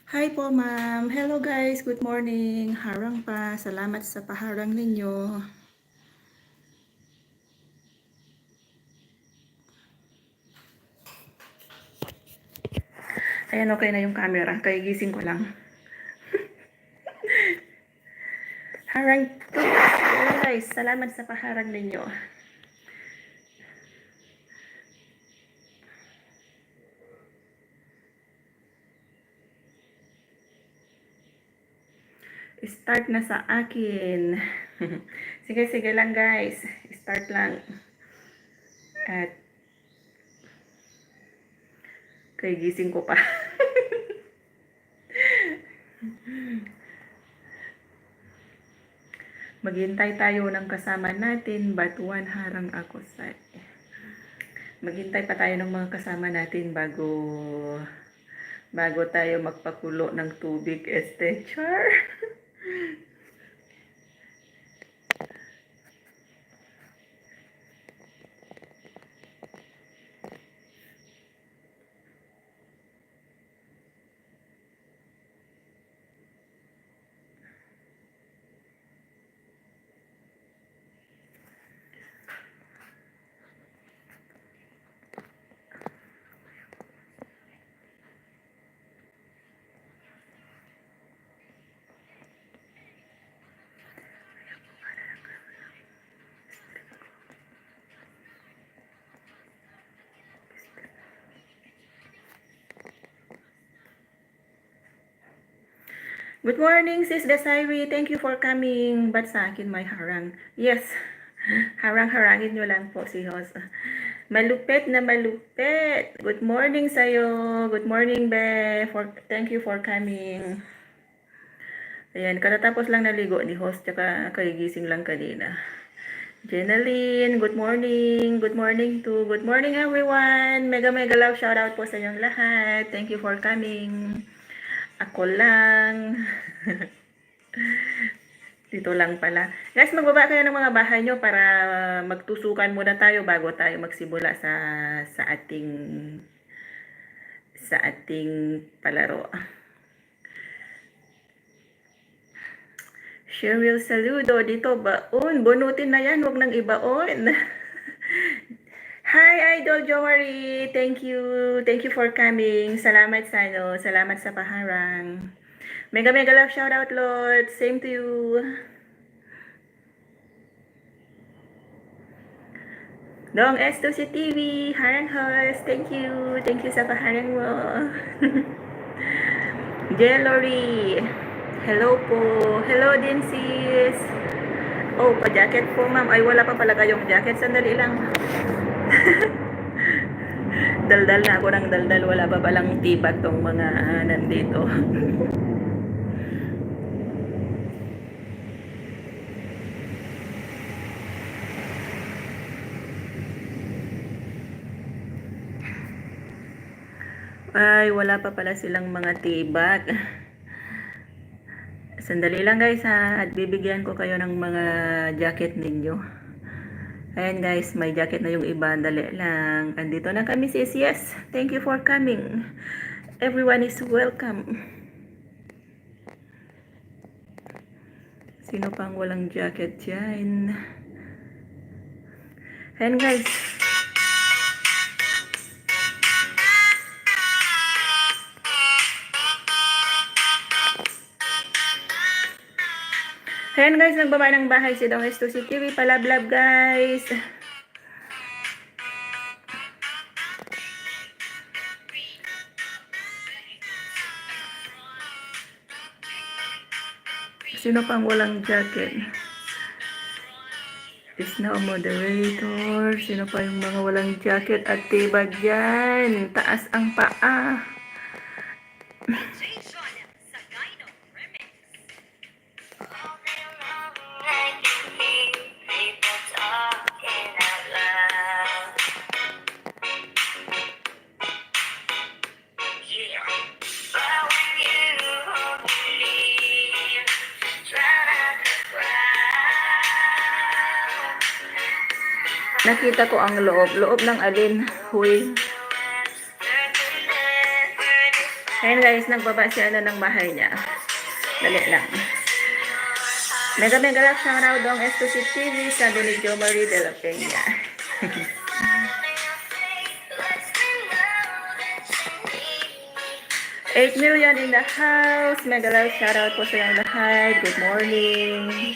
Hi po, ma'am. Hello guys, good morning. Harang pa. Salamat sa paharang ninyo. Ayan, okay na yung camera. Kaya gising ko lang. Harang po. Ayan guys, salamat sa paharang ninyo. Start na sa akin. Sige lang guys. Start lang. At kaya gising ko pa. Maghintay tayo ng kasama natin. Batuan harang ako sa... Maghintay pa tayo ng mga kasama natin bago tayo magpakulo ng tubig, char. Good morning, Sis Desiree. Thank you for coming. Ba't sa akin may harang? Yes, harang-harangin nyo lang po si host. Malupit na malupit. Good morning sa'yo. Good morning, Be. Thank you for coming. Ayan, katatapos lang naligo ni host, tsaka kagigising lang kanina. Jenaline, good morning. Good morning to. Good morning, everyone. Mega love shoutout po sa inyong lahat. Thank you for coming. Ako lang. Dito lang pala. Guys, magbaba kayo ng mga bahay nyo para magtusukan muna tayo bago tayo magsimula sa ating palaro. Cheryl saludo dito baon. Bunutin na yan, huwag nang ibaon. Hi, Idol Jomari. Thank you. Thank you for coming. Salamat sa salamat sa paharang. Mega love shout out, Lord. Same to you. Dong S2C TV, harang host. Thank you. Thank you sa paharang mo. Jellory. Hello po. Hello din sis. Oh, pa-jacket po ma'am. Ay, wala pa pala kayong jacket. Sandali lang. Daldal na ako ng daldal. Wala pa palang tibag tong mga nandito. Ay, wala pa pala silang mga tibag. Sandali lang guys ha. At bibigyan ko kayo ng mga jacket ninyo. Ayan guys, may jacket na yung iba. Dali lang. Andito na kami sis. Yes, thank you for coming. Everyone is welcome. Sino pang walang jacket dyan? Ayan guys. Ayan guys, nagbaba ng bahay si Dong S2C TV. Palablab guys. Sino pang walang jacket? Is now moderator. Sino pa yung mga walang jacket at tibag dyan? Taas ang paa. Nakita ko ang loob. Loob ng alin? Huy. Ayan guys, nagbaba si ano ng bahay niya. Dali lang. Mega mega love shoutout dong Exclusive TV, sabi ni Jo Marie de la Peña. 8 million in the house. Mega love shoutout po sa yung lahat. Good morning.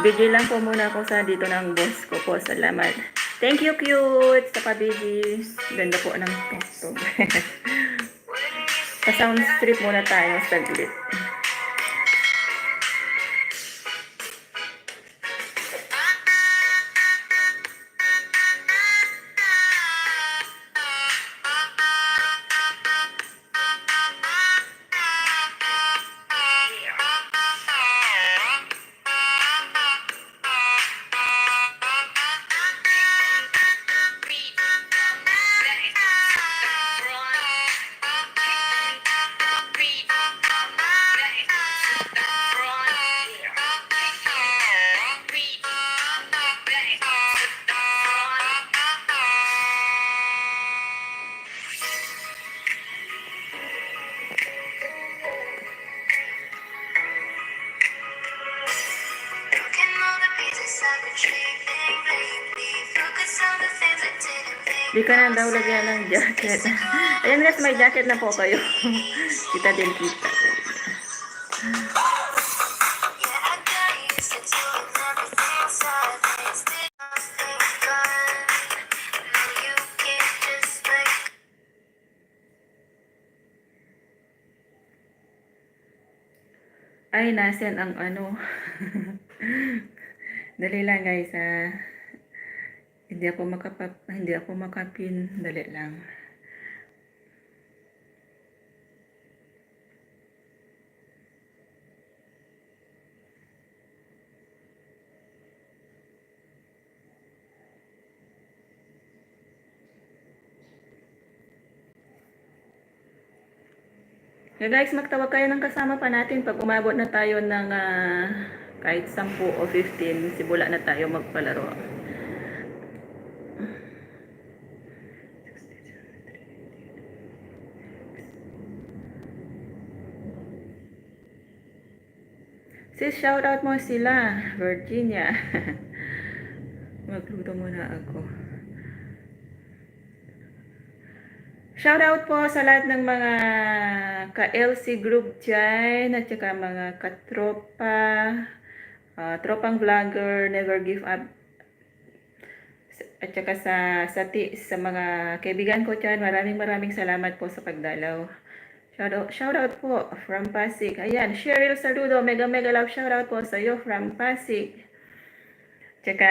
Busy lang po muna ako sa dito ng boss ko po. Salamat. Thank you, cute, sa pabigi. Ganda po ng tugtog. Pa-sound strip muna tayo saglit. Di ka na daw lagyan ng jacket. Ayan guys, may jacket na po kayo. Kita din kita. Ay, nasen ang ano. Dali lang guys ha. Hindi ako makapin. Dali lang. Okay guys, magtawag kayo ng kasama pa natin pag umabot na tayo ng kahit 10 o 15, simula na tayo magpalaro. Sis, shoutout mo sila, Virginia. Magluto muna ako. Shoutout po sa lahat ng mga ka-LC group dyan, at saka mga katropa, tropang vlogger, never give up. At saka sa mga kaibigan ko dyan, maraming salamat po sa pagdalaw. Shoutout po from Pasig. Ayan, Cheryl saludo, mega love shoutout po sa iyo from Pasig. Tsaka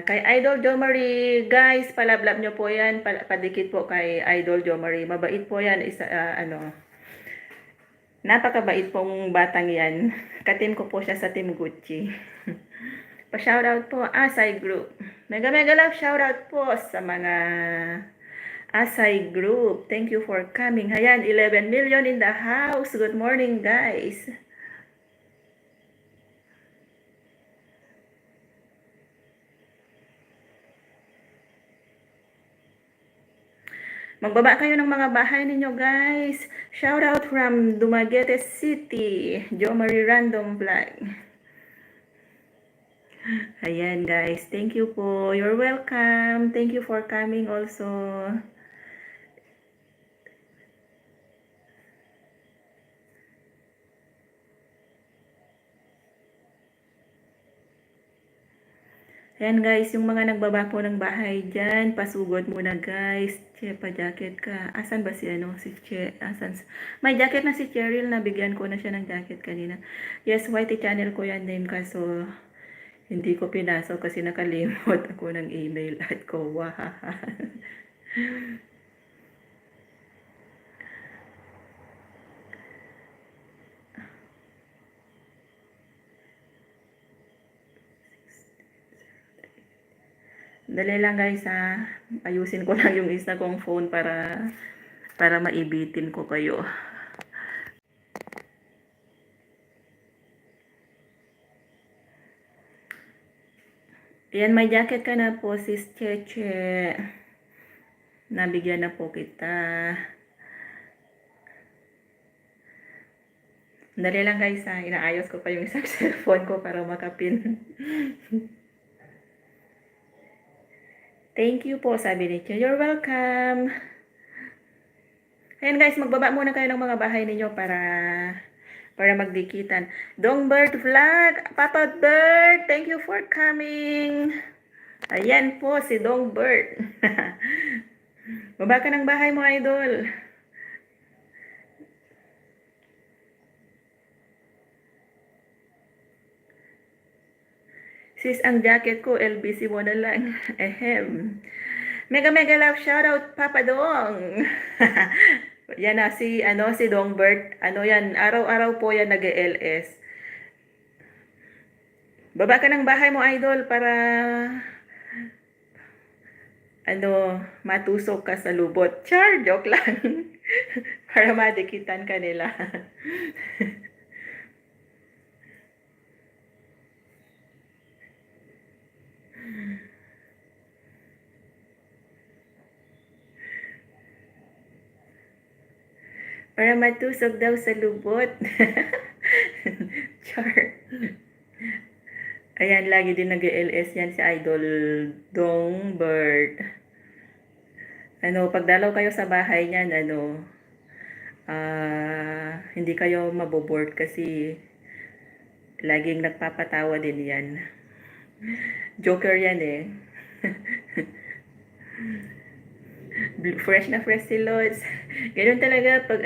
kay Idol Jo Marie, guys, palablab nyo po yan, padikit po kay Idol Jo Marie. Mabait po yan, napakabait pong batang yan. Katim ko po siya sa Team Gucci. Pa-shoutout po, Asay Group. Mega love shoutout po sa mga Asay Group. Thank you for coming. Ayan, 11 million in the house. Good morning, guys. Magbaba kayo ng mga bahay ninyo, guys. Shoutout from Dumaguete City. Jo Marie Random Vlog. Ayan, guys. Thank you po. You're welcome. Thank you for coming also. Ayan guys, yung mga nagbaba po ng bahay dyan, pasugod muna guys. Che, pa-jacket ka. Asan ba si si Che? Asan? May jacket na si Cheryl, nabigyan ko na siya ng jacket kanina. Yes, YT channel ko yan din, kaso hindi ko pinasok kasi nakalimot ako ng email at ko. Dali lang guys ha. Ayusin ko lang yung isa kong phone para maibitin ko kayo. Ayan, may jacket ka na po, sis Cheche. Nabigyan na po kita. Dali lang guys ha, inaayos ko pa yung isang cellphone ko para makapin. Thank you po, sabi ni Che. You're welcome. Ayan guys, magbaba muna kayo ng mga bahay ninyo para magdikitan. Dongbird Vlog, Papa Bird, thank you for coming. Ayan po si Dongbird. Baba ka ng bahay mo, idol. Sis, ang jacket ko, LBC mo na lang. Ehem. Mega mega love shoutout, Papa Dong. Yan na, si Dongbird. Ano yan, araw-araw po yan nag-LS. Baba ka ng bahay mo, idol, para matusok ka sa lubot. Char, joke lang. Para madikitan ka nila. Para matusok daw sa lubot. Char. Ayan, lagi din nag-LS yan si Idol Dongbird. Pagdalaw kayo sa bahay niyan, hindi kayo maboboard kasi laging nagpapatawa din yan. Joker yan eh. Fresh na fresh si Lods. Ganun talaga pag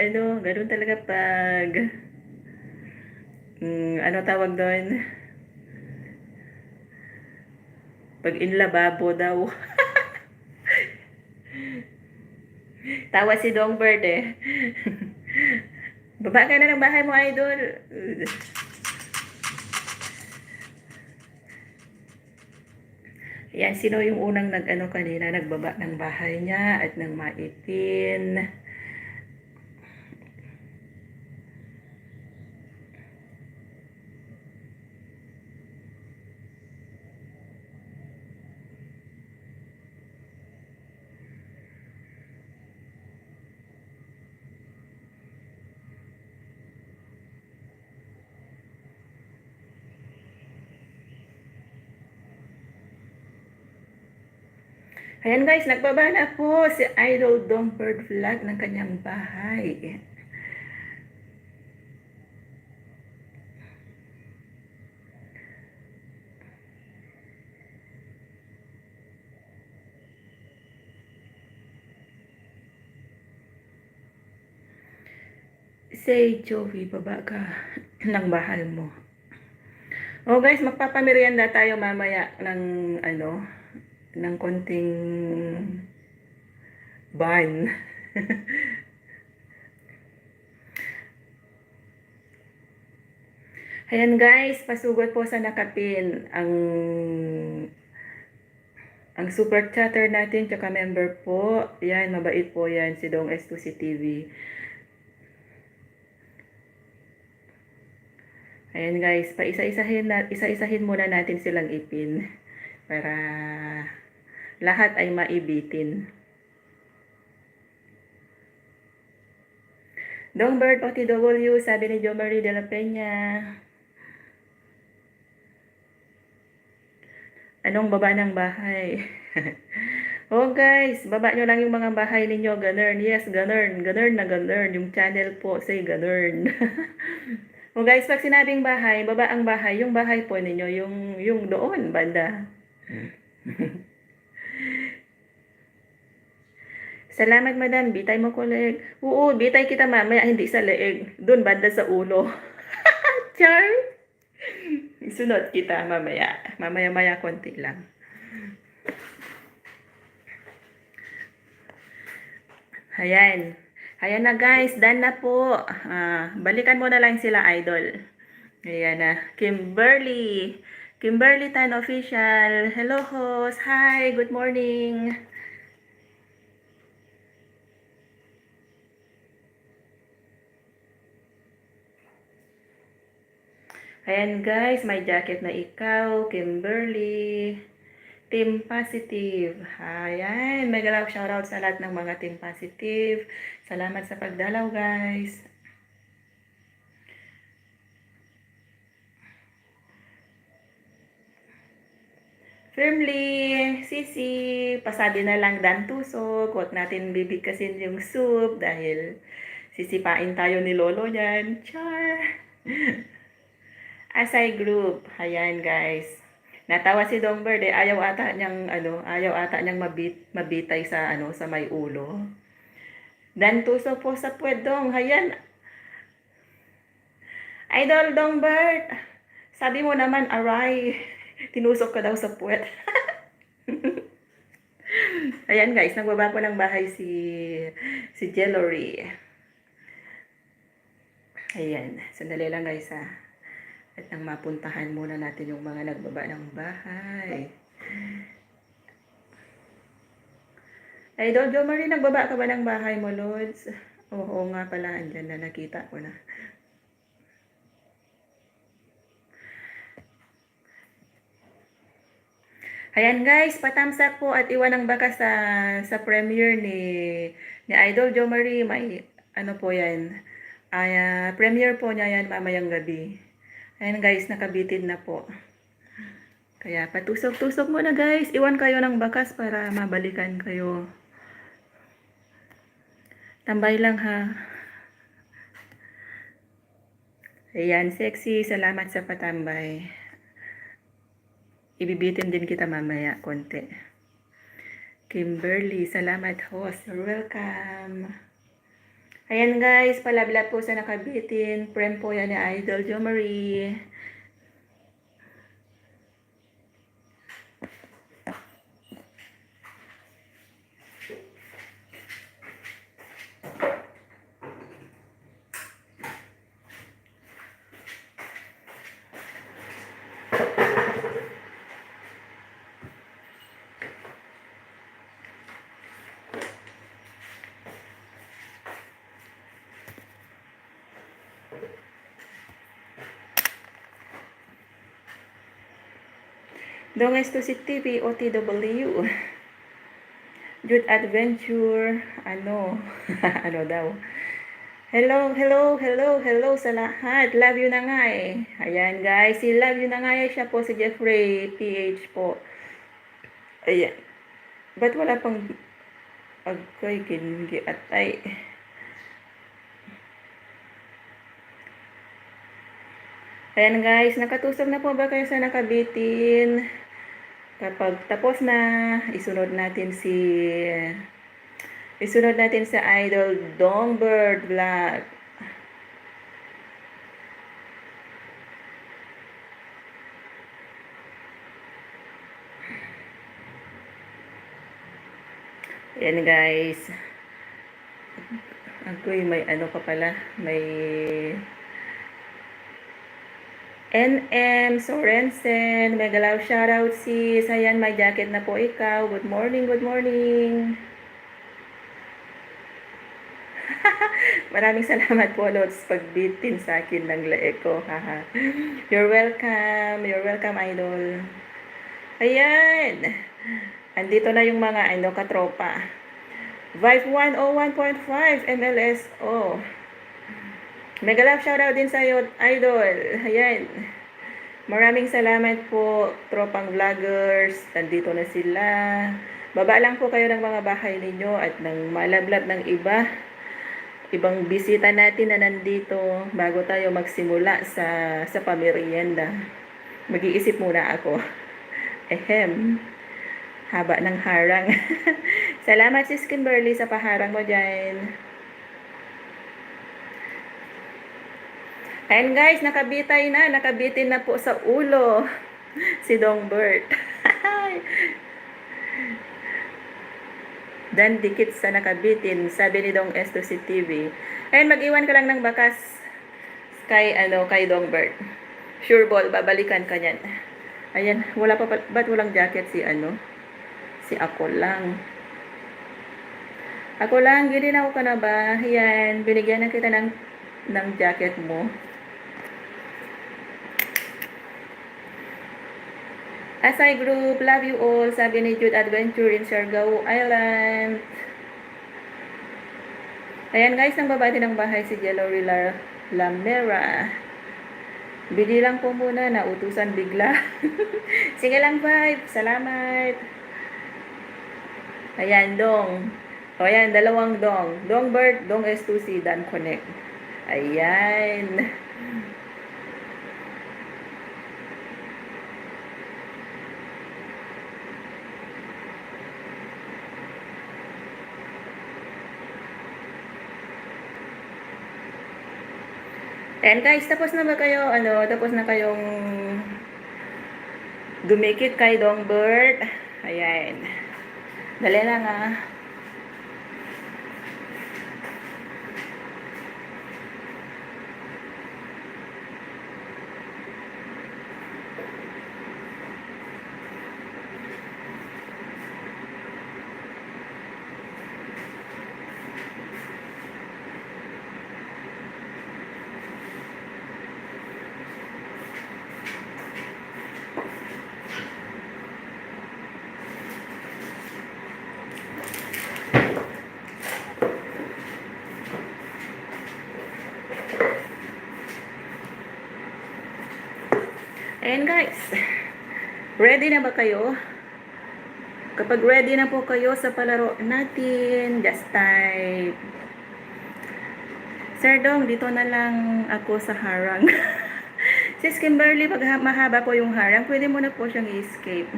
tawag doon? Pag inlababo daw. Tawa si Dongbird eh. Baba ka na ng bahay mo, idol. Yan, sino yung unang kanina, nagbaba ng bahay niya at nang maipin. Ayan guys, nagbaba na po si Idol Dongbird Vlog ng kanyang bahay. Say, Joey, baba ka ng bahay mo. Oh guys, magpapamerienda tayo mamaya ng konting bun. Ayan guys, pasugod po sa nakapin ang super chatter natin tsaka member po. Yan, mabait po yan si Dong S2C TV. Ayan guys, isa-isahin muna natin silang ipin para lahat ay maibitin. Dongbird OTW, sabi ni Jo Marie de la Peña. Anong baba ng bahay? Oh guys, baba nyo lang yung mga bahay ninyo, ganern. Yes, ganern. Ganern na ganern. Yung channel po, say ganern. Oh guys, pag sinabing bahay, baba ang bahay. Yung bahay po ninyo, yung doon, banda. Salamat madam, bitay mo ko leeg. Oo, bitay kita mamaya, hindi sa leeg. Doon, banda sa ulo. Char! Sunod kita mamaya. Mamaya-maya konti lang. Ayan. Ayan na guys, done na po. Balikan mo na lang sila, idol. Ayan na. Kimberly. Kimberly Tan Official. Hello host. Hi, good morning. Ayan guys, may jacket na ikaw, Kimberly. Team Positive. Ayan, mega love shoutout sa lahat ng mga Team Positive. Salamat sa pagdalaw, guys. Firmly, Sisi, pasabi na lang Dan Tusok. Huwag natin bibigkasin yung soup dahil sisipain tayo ni Lolo niyan. Char! Asay group. Ayan, guys. Natawa si Dongbird eh. Ayaw ata niyang mabitay sa sa may ulo. Dan Tusok po sa pwedong. Ayan. Idol Dongbird. Sabi mo naman, aray. Tinusok ka daw sa puwet. Ayan guys, nagbaba po ng bahay si Jellory. Ayan, sandali lang guys ha. At nang mapuntahan muna natin yung mga nagbaba ng bahay. Idol Jo Marie, nagbaba ka ba ng bahay mo, Lods? Oo nga pala, andyan na, nakita ko na. Ayan guys, patamsak po at iwan ng baka sa premiere ni Idol Jo Marie. May ano po yan. Premiere po niya yan mamayang gabi. Ayan guys, nakabitin na po. Kaya patusok-tusok muna guys. Iwan kayo ng bakas para mabalikan kayo. Tambay lang ha. Ayan, sexy. Salamat sa patambay. Ibibitin din kita mamaya, konti. Kimberly, salamat host. You're welcome. Ayan guys, palablab po sa nakabitin. Prem po yan ni Idol Jo Marie. Donges to City TV, OTW. Youth Adventure, ano daw. Hello sa lahat. Love you na nga eh. Ayan guys, si Love you na nga eh. Siya po si Jeffrey PH po. Ayan. Ba't wala pang agkay kingi atay? Ayan guys, nakatusok na po ba kayo sa nakabitin? Kapag tapos na, isunod natin sa Idol Dongbird Vlog. Ayan guys. Agoy, may ano pa pala. May NM Sorensen, mega love shoutout sis. Ayan, may jacket na po ikaw. Good morning. Maraming salamat po, Lods, pagbitin sa akin ng leeg ko. You're welcome, idol. Ayan. Andito na yung mga katropa. Vibe 101.5 MLSO. Mega love shoutout din sa iyo, idol. Ayan. Maraming salamat po, tropang vloggers. Nandito na sila. Baba lang po kayo ng mga bahay ninyo at ng malablab ng ibang bisita natin na nandito bago tayo magsimula sa pamerienda. Mag-iisip muna ako. Ehem. Haba ng harang. Salamat sis Kimberly sa paharang mo dyan. Ayan guys, nakabitin na po sa ulo si Dongbird. Dan dikit sa nakabitin, sabi ni Dong S2C TV. Ayan, mag-iwan ka lang ng bakas kay Dongbird. Sure ball, babalikan ka niyan. Ayan, ba't walang jacket si ako lang. Ginawa ko na ba? Ayan, binigyan na kita ng jacket mo. Asay Group, love you all. Sabi ni Jude, Adventure in Siargao Island. Ayan guys, nang babati ng bahay si Jellory Lamera. Bili lang po muna, nautusan bigla. Sige lang, vibe. Salamat. Ayan, Dong. O ayan, dalawang Dong. Dong Bird, Dong S2C, Dan Connect. Ayan. And guys, tapos na ba kayo, tapos na kayong dumikit kay Dongbird? Ayan. Dali lang ah. Ayan guys, ready na ba kayo? Kapag ready na po kayo sa palaro natin, just type. Sir Dong, dito na lang ako sa harang. Sis Kimberly, pag mahaba po yung harang, pwede mo na po siyang i-escape.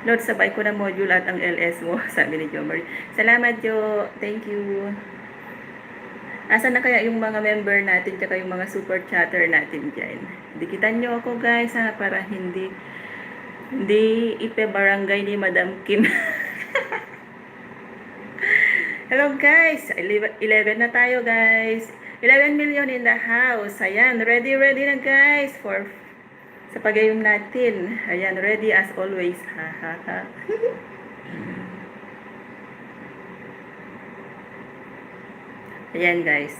Lord, sabay ko na module at ang LS mo, sabi ni Jo Marie. Salamat Jo, thank you. Asan na kaya yung mga member natin tsaka yung mga super chatter natin dyan? Dikitan nyo ako guys ha, para hindi ipe-barangay ni Madam Kim. Hello guys, 11 na tayo guys. 11 million in the house. Ayan, ready na guys for sa pagayong natin. Ayan, ready as always. Ha ha ha. Ayan guys.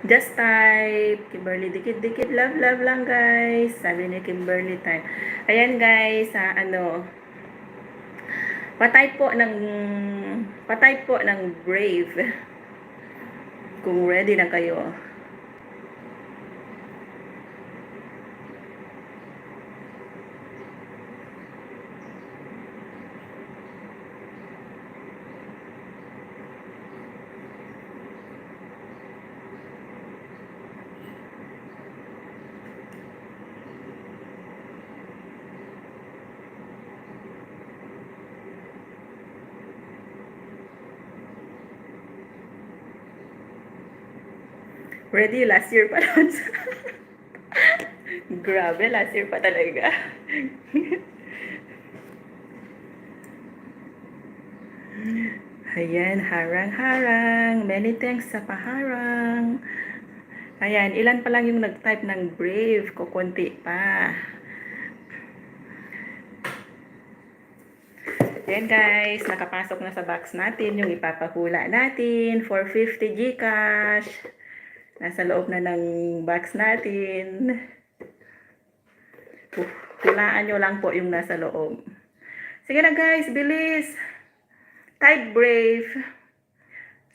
Just type Kimberly, dikit-dikit, love lang guys. Sabi ni Kimberly time. Ayan guys, patay po ng Brave. Kung ready na kayo. Ready, last year pa lang. Grabe, last year pa talaga. Ayan, harang. Many thanks sa paharang. Ayan, ilan pa lang yung nag-type ng Brave. Kukunti pa. Ayan guys, nakapasok na sa box natin yung ipapahula natin for 50 Gcash. Nasa loob na ng box natin. Hulaan nyo lang po yung nasa loob. Sige na guys, bilis. Type Brave.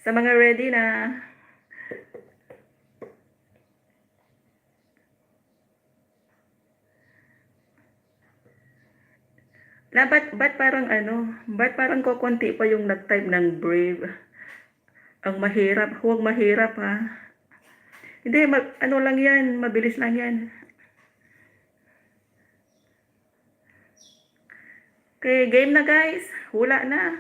Sa mga ready na. Ba't parang kukunti pa yung nag-type ng Brave? Ang mahirap. Huwag mahirap ha. Hindi, lang yan. Mabilis lang yan. Okay, game na guys. Hula na.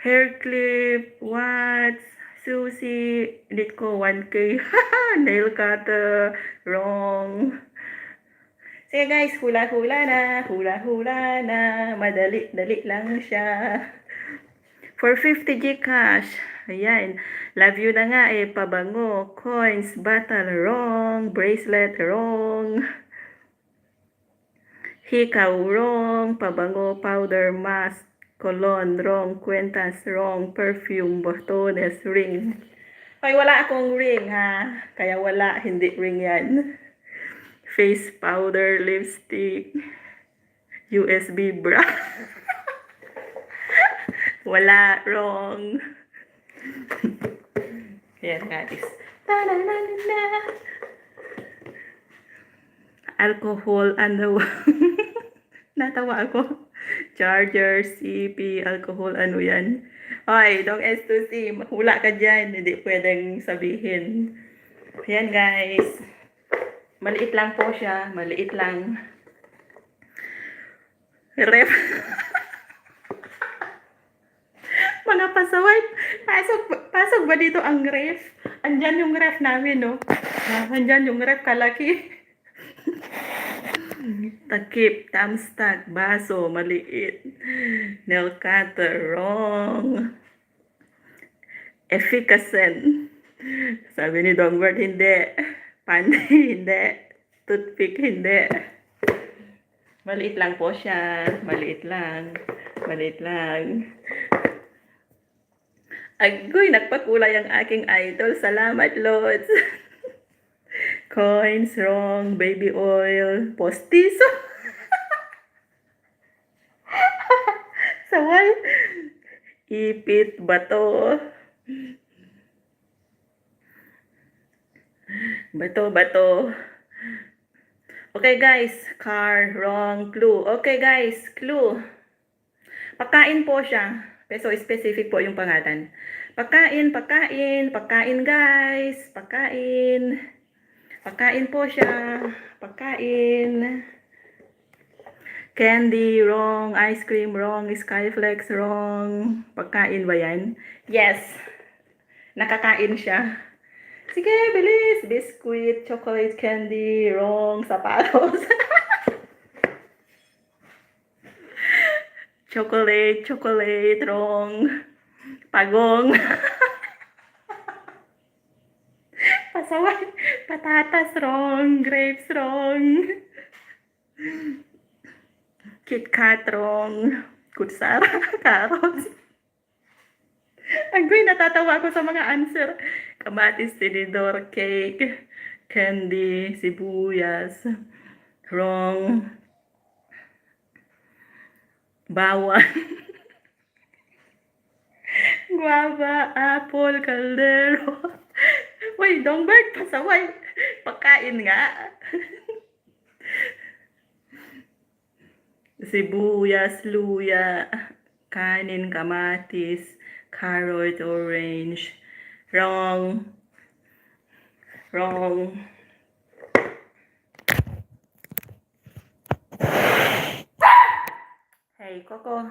Hair clip, Watts, Susie, edit ko 1K. Nail cutter, wrong. Sige guys, hula-hula na. Madali-dali lang siya. For 50 Gcash. Ayan. Love you na nga eh. Pabango. Coins. Battle. Wrong. Bracelet. Wrong. Hikaw. Wrong. Pabango. Powder. Mask. Cologne. Wrong. Kwentas. Wrong. Perfume. Botones. Ring. Hoy, wala akong ring ha. Kaya wala, hindi ring yan. Face powder, lipstick, USB bra. Wala, wrong. Ayan guys. Ta-da-da-da-da. Alcohol, ano. Natawa ako. Charger, CP, alcohol, ano yan. Hoy, dong S2C, hula ka dyan. Hindi pwedeng sabihin. Ayan guys. Maliit lang po siya. Maliit lang. Ref. Mga pasaway. Pasok ba dito ang ref? Andyan yung ref namin, no? Andyan yung ref kalaki. Takip, thumbstack, baso, maliit. Nail cutter, wrong. Efficacy. Sabi ni Dongbert, hindi. Panty, hindi. Toothpick, hindi. Maliit lang po siya. Maliit lang. Maliit lang. Agoy, nagpakulay ang aking idol. Salamat, Lods. Coins, wrong. Baby oil. Postiso. Saway. Ipit, bato. Bato. Okay guys, car, wrong, clue. Okay guys, clue. Pagkain po siya. Pero specific po yung pangalan. Pagkain guys. Pagkain po siya. Pagkain. Candy, wrong. Ice cream, wrong. Skyflex, wrong. Pagkain ba yan? Yes. Nakakain siya. Sige, bilis. Biscuit, chocolate, candy, wrong. Sapatos. Chocolate, wrong. Pagong. Pasaway. Patatas, wrong. Grapes, wrong. KitKat, wrong. Kutsara, carrots. Agoy, natatawa ako sa mga answer. Kamatis, tinidor, cake, candy, sibuyas, wrong. Bawang. Guava, apple, kaldero. Uy, Dongbert, pasaway. Pagkain nga. Sibuyas, luya, kanin, kamatis, carrot, orange. Wrong. Hey, Coco.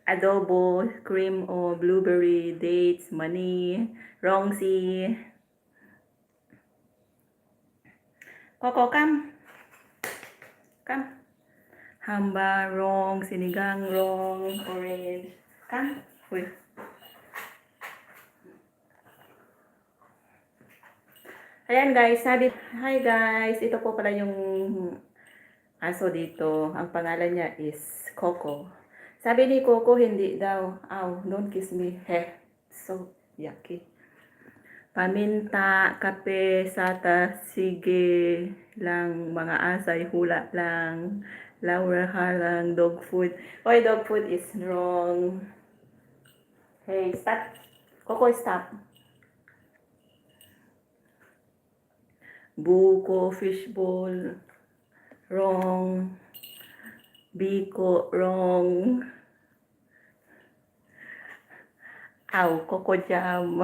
Adobo, cream o blueberry, dates, money. Wrong si. Coco, come. Hamba, wrong. Sinigang, wrong. Orange. Come. Uy. Ayan guys, hi guys. Ito po pala yung aso dito. Ang pangalan niya is Coco. Sabi ni Coco, hindi daw. Ow, don't kiss me. Heh. So yucky. Paminta, kape, sata, sige lang, mga asay, hula lang. Laura halang, dog food. Oy, dog food is wrong. Hey, stop. Coco, stop. Buko, fishbowl, wrong. Biko, wrong. Ow, Coco Jam.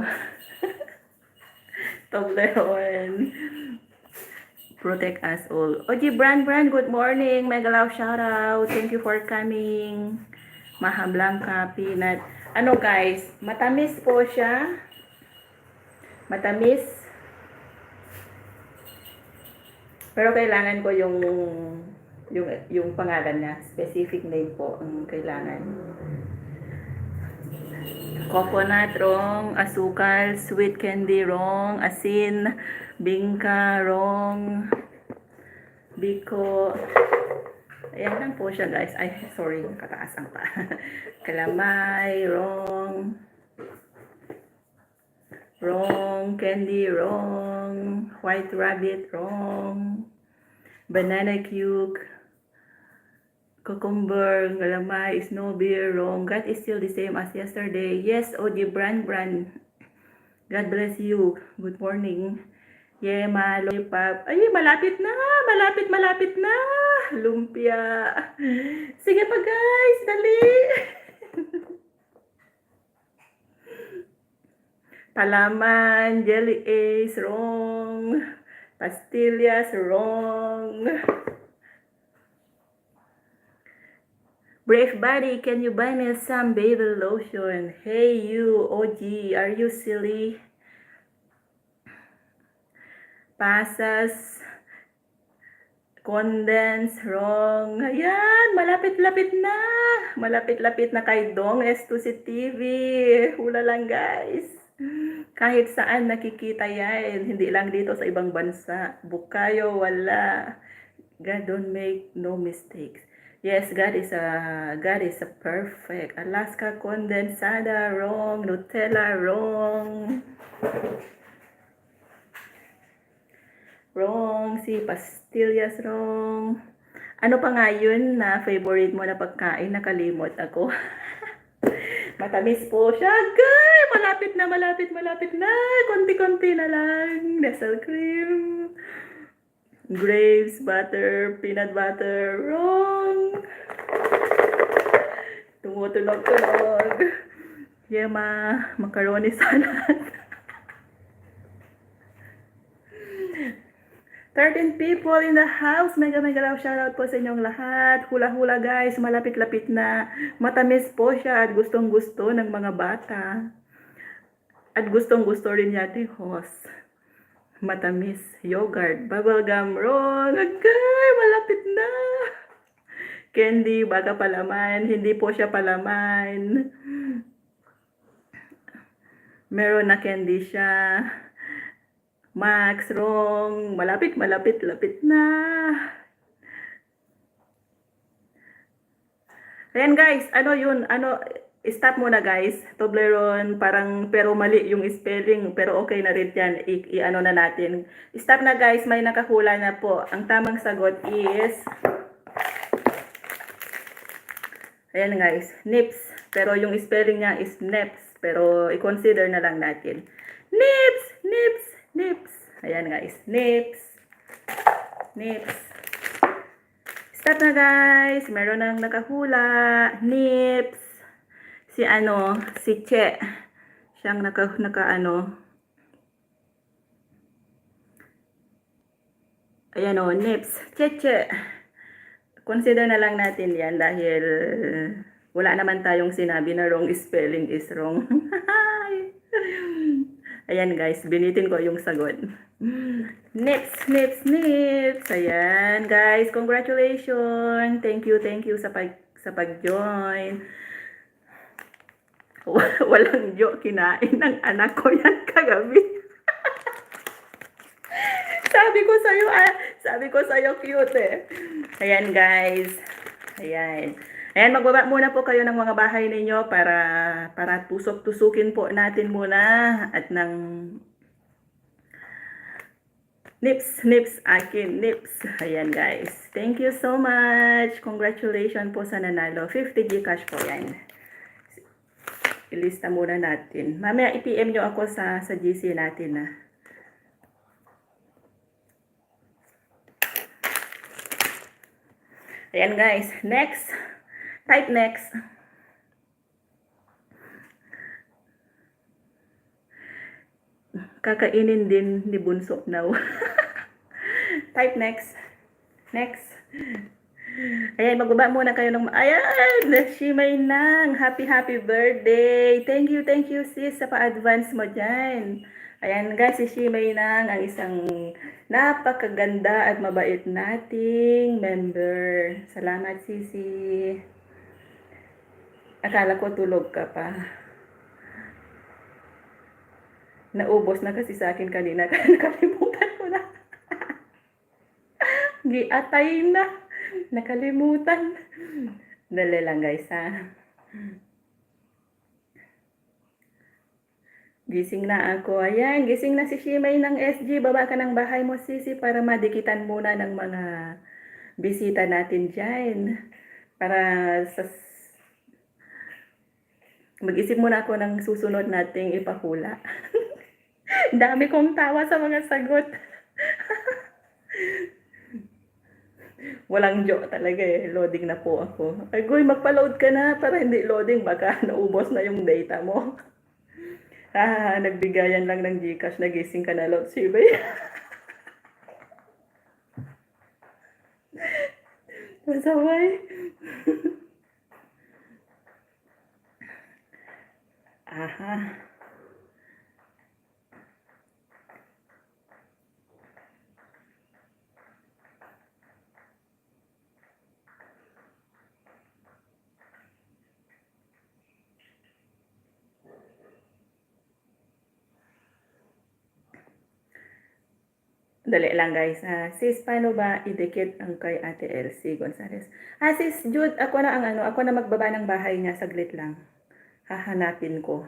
Toblerone. Protect us all. Oji, Brand, good morning. Mega love shout out. Thank you for coming. Maha Blanca, peanut. Ano guys, matamis po siya. Matamis. Pero kailangan ko yung pangalan na specific name po ang kailangan. Coconut, wrong. Asukal, sweet candy, wrong. Asin, bingka, wrong. Biko. Ayan lang po siya guys. Ay, sorry, kataas ang pa. Kalamay, wrong. Wrong. Candy, wrong. White rabbit, wrong. Banana cube, cucumber, galamay, snow beer, wrong. God is still the same as yesterday. Yes, OG Bran. God bless you. Good morning. Yema, lollipop. Ay, malapit na! Malapit na! Lumpia. Sige pa guys, dali! Palaman, jelly ace, wrong. Pastillas, wrong. Brave Buddy, can you buy me some baby lotion? Hey you, OG, are you silly? Pasas, condense, wrong. Ayan, malapit-lapit na. Malapit-lapit na kay Dong S2C TV. Hula lang guys. Kahit saan nakikita yan. Hindi lang dito sa ibang bansa. Bukayo, wala. God don't make no mistakes. Yes, God is a perfect. Alaska condensada, wrong. Nutella, wrong. Wrong. Si pastillas, wrong. Ano pa nga yun na favorite mo na pagkain? Nakalimot ako. Matamis po siya. Gay! Malapit na. Konti-konti na lang. Nestle cream. Grapes, butter, peanut butter. Wrong. Tumutunog. Yema, macaroni salad. 13 people in the house. Mega love shoutout po sa inyong lahat. Hula-hula guys, malapit-lapit na. Matamis po siya at gustong-gusto ng mga bata. At gustong-gusto rin natin host. Matamis, yogurt, bubblegum, wrong. Agay, malapit na. Candy, baka palaman. Hindi po siya palaman. Meron na candy siya. Max, wrong. Malapit na. Ayan guys, ano yun? Stop muna guys. Toblerone, parang pero mali yung spelling. Pero okay na rin yan. I-ano na natin. Stop na guys, may nakahula na po. Ang tamang sagot is... Ayan guys, nips. Pero yung spelling niya is neps. Pero i-consider na lang natin. Nips. Ayan guys, nips. Stop na guys. Meron nang nakahula. Nips. Si Che. Siyang Ayan o, nips. Che. Consider na lang natin yan dahil wala naman tayong sinabi na wrong spelling is wrong. Ayan guys, binitin ko yung sagot. Nips. Ayan guys, congratulations. Thank you sa pag-join. Walang joke, kinain ng anak ko yan kagabi. Sabi ko sa'yo cute eh. Ayan guys. Ayan, magbaba muna po kayo ng mga bahay ninyo para tusukin po natin muna at ng nips, akin nips. Ayan guys. Thank you so much. Congratulations po sa nanalo. 50 Gcash po yan. Ilista muna natin. Mamaya i-PM nyo ako sa GC natin na. Ayan guys. Next. Type next. Kakainin din ni Bunso now. Type next. Ayan, magbaba muna kayo ng... Ayan! Shimay Nang! Happy birthday! Thank you sis sa pa-advance mo dyan. Ayan guys, si Shimay Nang ang isang napakaganda at mabait nating member. Salamat sisi. Akala ko tulog ka pa. Naubos na kasi sa akin kanina. Nakalimutan ko na. Giatay na. Nakalimutan. Dali lang guys ha. Gising na ako. Ayan, gising na si Shimay ng SG. Baba ka ng bahay mo, Sisi, para madikitan muna ng mga bisita natin dyan. Para sa... Mag-isip muna ako ng susunod nating ipahula. Dami kong tawa sa mga sagot. Walang joke talaga eh. Loading na po ako. Ay, Goy, magpa-load ka na para hindi loading. Baka naubos na yung data mo. Nagbigayan lang ng Gcash. Nagising ka na, Lord Sibay. Masaway. Aha. Dali lang guys. Sis, paano ba idikit ang kay Ate Elsie Gonzalez? Sis Jude, ako na ang ako na magbaba ng bahay niya. Saglit lang. Hahanapin ko.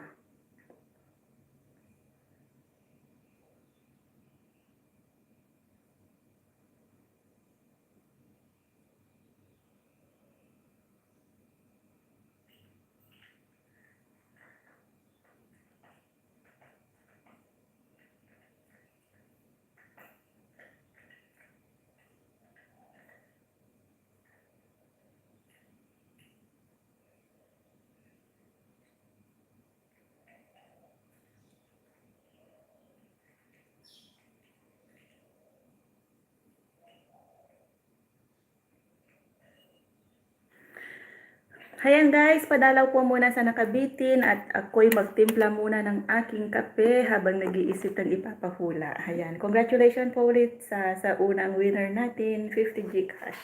Ayan guys, padalaw po muna sa nakabitin at ako'y magtimpla muna ng aking kape habang nag-iisip ng ipapahula. Ayan, congratulations po ulit sa unang winner natin, 50 Gcash.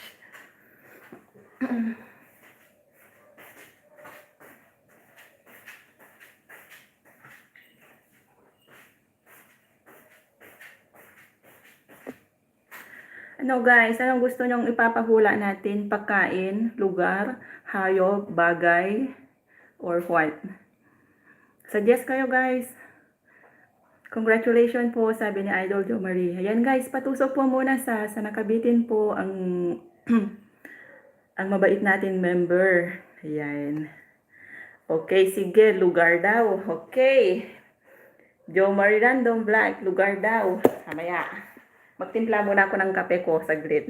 Ano guys, anong gusto nyong ipapahula natin? Pagkain, lugar, hayop, bagay, or what? Suggest kayo guys. Congratulations po, sabi ni Idol Jo Marie. Ayan guys, patusok po muna sa nakabitin po ang ang mabait nating member. Ayan. Okay, sige, lugar daw. Okay. Jo Marie Random Black, lugar daw. Mamaya. Magtimpla muna ako ng kape ko, saglit.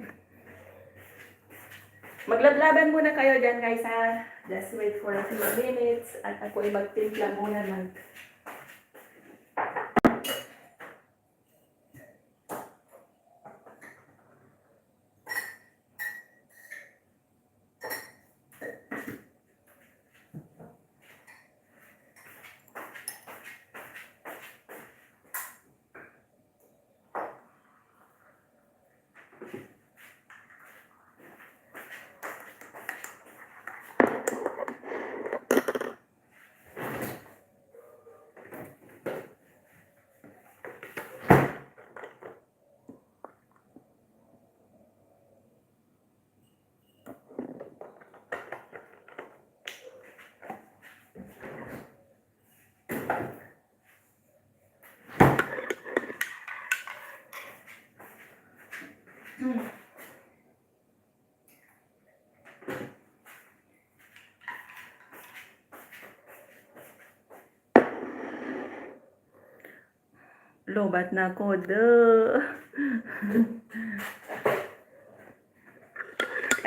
Maglablaban muna kayo dyan guys ha. Just wait for a few minutes at ako ay magtimpla muna ng lobat na ako.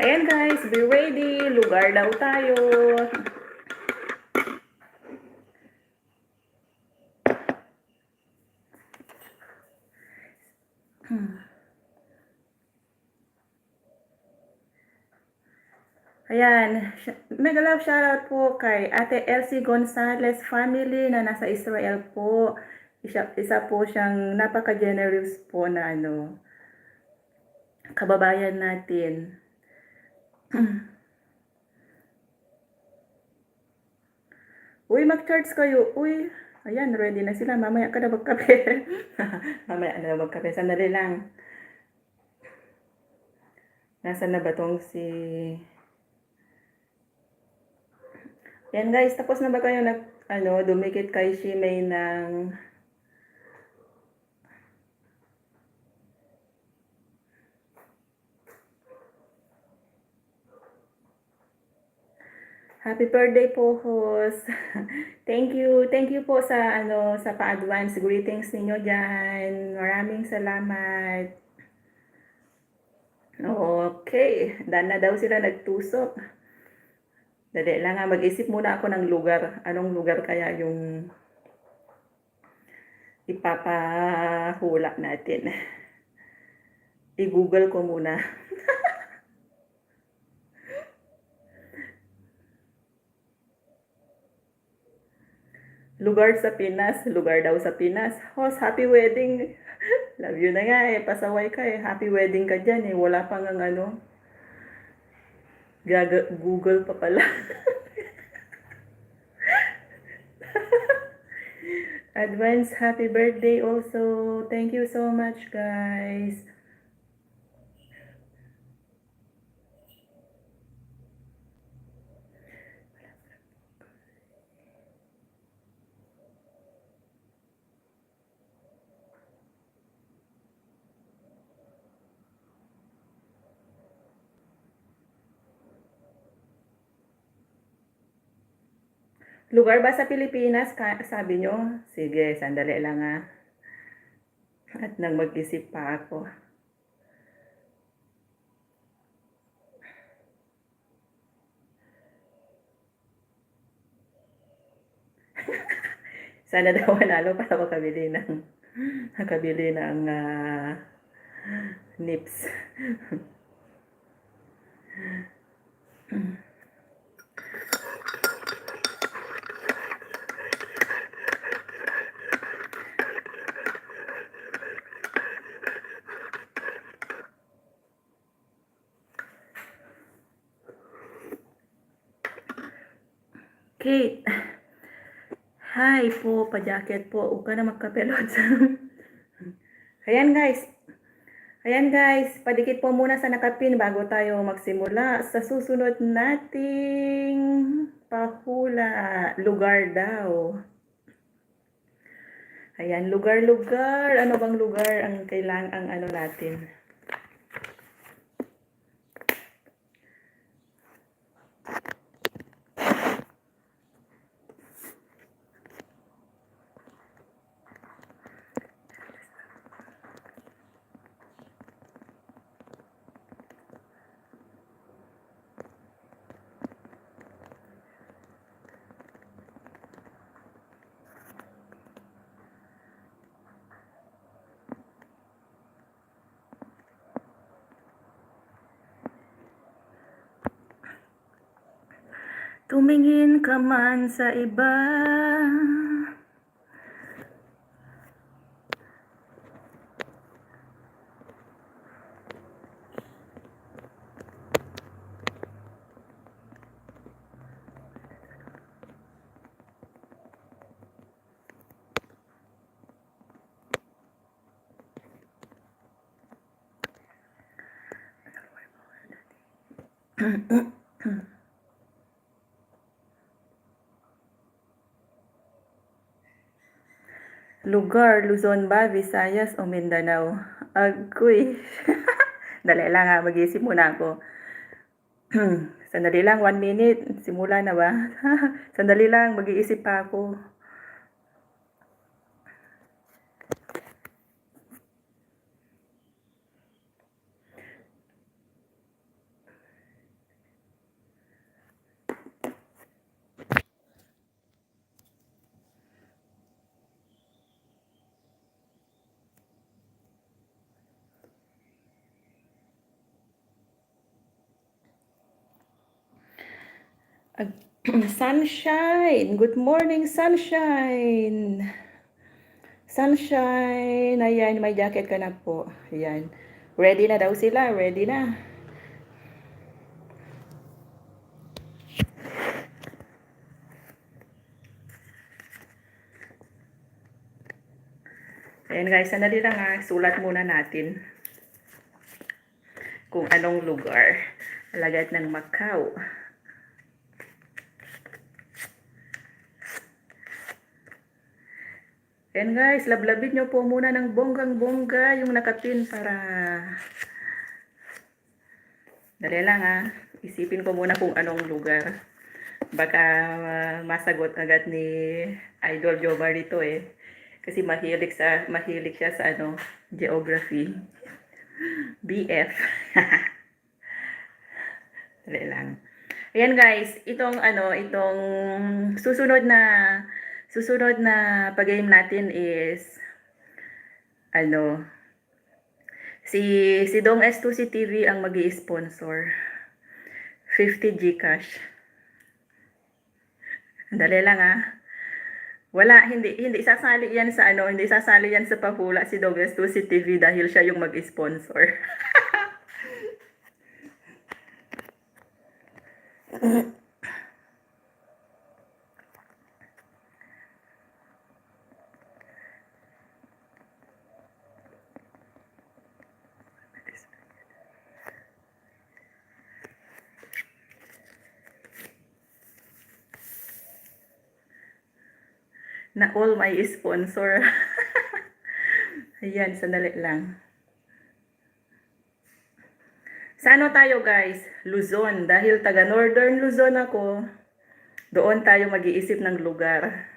Ayan guys, be ready. Lugar daw tayo. Ayan, mega love shoutout po kay Ate Elsie Gonzalez family na nasa Israel po. Isa po siyang napaka-generous po na kababayan natin. Uy, mag-charge kayo. Uy, ayan, ready na sila. Mamaya ka na magkape. Mamaya na magkape. Sandali lang. Nasaan na ba tong si... Yan guys, tapos na ba kayo dumikit kay Shimei ng happy birthday po, host. Thank you. Thank you po sa sa pa-advance greetings ninyo diyan. Maraming salamat. Okay, dan na daw sila nagtusok. Dali lang nga, mag-isip muna ako ng lugar. Anong lugar kaya yung ipapahula natin? I-google ko muna. Lugar sa Pinas, lugar daw sa Pinas. Host, happy wedding. Love you na nga eh, pasaway ka eh. Happy wedding ka dyan eh. Wala pang ang Google pa pala. Advance happy birthday also. Thank you so much, guys. Lugar ba sa Pilipinas, sabi nyo? Sige, sandali lang ah. At nang mag-isip pa ako. Sana daw manalo para makabili ng nips. Kate, hi po, pa-jacket po. Huwag ka na magkapelot. Ayan guys, padikit po muna sa nakapin bago tayo magsimula sa susunod nating pahula. Lugar daw. Ayan, lugar. Ano bang lugar ang kailangan natin? Tumingin ka man sa iba. Lugar, Luzon ba, Visayas o Mindanao? Agoy. Dali lang ha, mag-isip muna ako. Sandali lang, 1 minute. Simula na ba? Sandali lang, mag-iisip pa ako. Sunshine! Good morning, sunshine! Sunshine! Ayan, may jacket ka na po. Ayan. Ready na daw sila. Ready na. Ayan guys, sandali lang ha. Sulat muna natin kung anong lugar. Alagad ng Macau. Ayan guys, lablabin nyo po muna ng bonggang-bongga yung nakapin para... Dali lang ha. Isipin ko muna kung anong lugar. Baka masagot agad ni Idol Jomar dito eh. Kasi mahilig siya sa geography. BF. Dali lang. Ayan guys, itong susunod na pag-game natin is ano, si Dong S2C TV ang magi-sponsor. 50 GCash. Dali lang ah. Wala, hindi sasali yan sa hindi sasali yan sa pahula si Dong S2C TV dahil siya yung mag-sponsor. Na all my sponsor. Ayan, sandali lang. Sa tayo guys? Luzon. Dahil taga Northern Luzon ako, doon tayo mag-iisip ng lugar.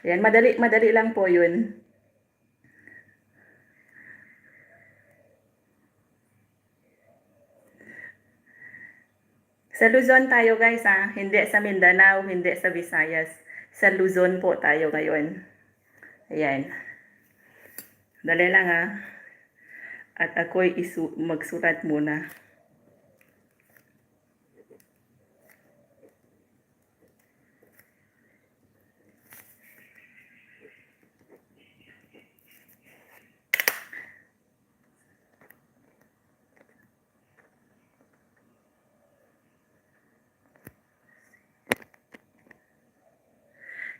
Ayan, madali lang po yun. Sa Luzon tayo guys ha, hindi sa Mindanao, hindi sa Visayas. Sa Luzon po tayo ngayon. Ayan. Dali lang ha. At ako'y magsulat muna.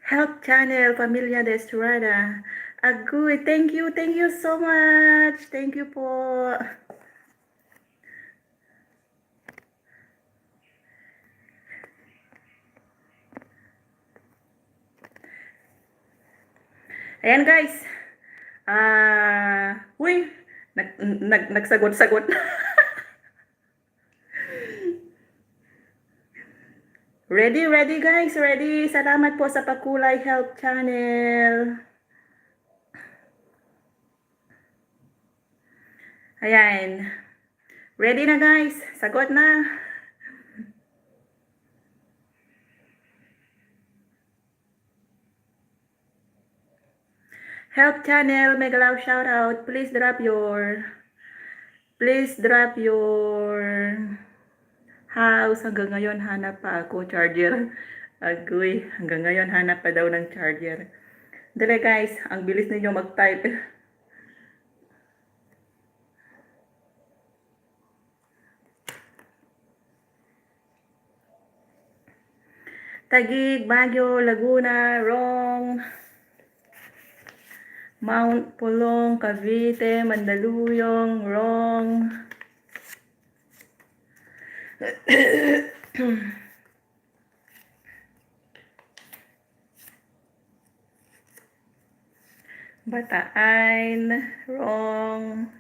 Help Channel, Familia de Estrada. Agoy, thank you so much. Thank you po. Ayan guys. Uy, nagsagot-sagot. Ready guys, ready. Salamat po sa Pakulay Help Channel. Ayan. Ready na guys, sagot na. Help Channel, mega love shout out. Please drop your house. Hanggang ngayon hanap pa ako charger. Agoy, hanggang ngayon hanap pa daw ng charger. Dali guys, ang bilis ninyo mag-type. Taguig, Baguio, Laguna, wrong. Mount Pulong, Cavite, Mandaluyong, wrong. Bataan, wrong.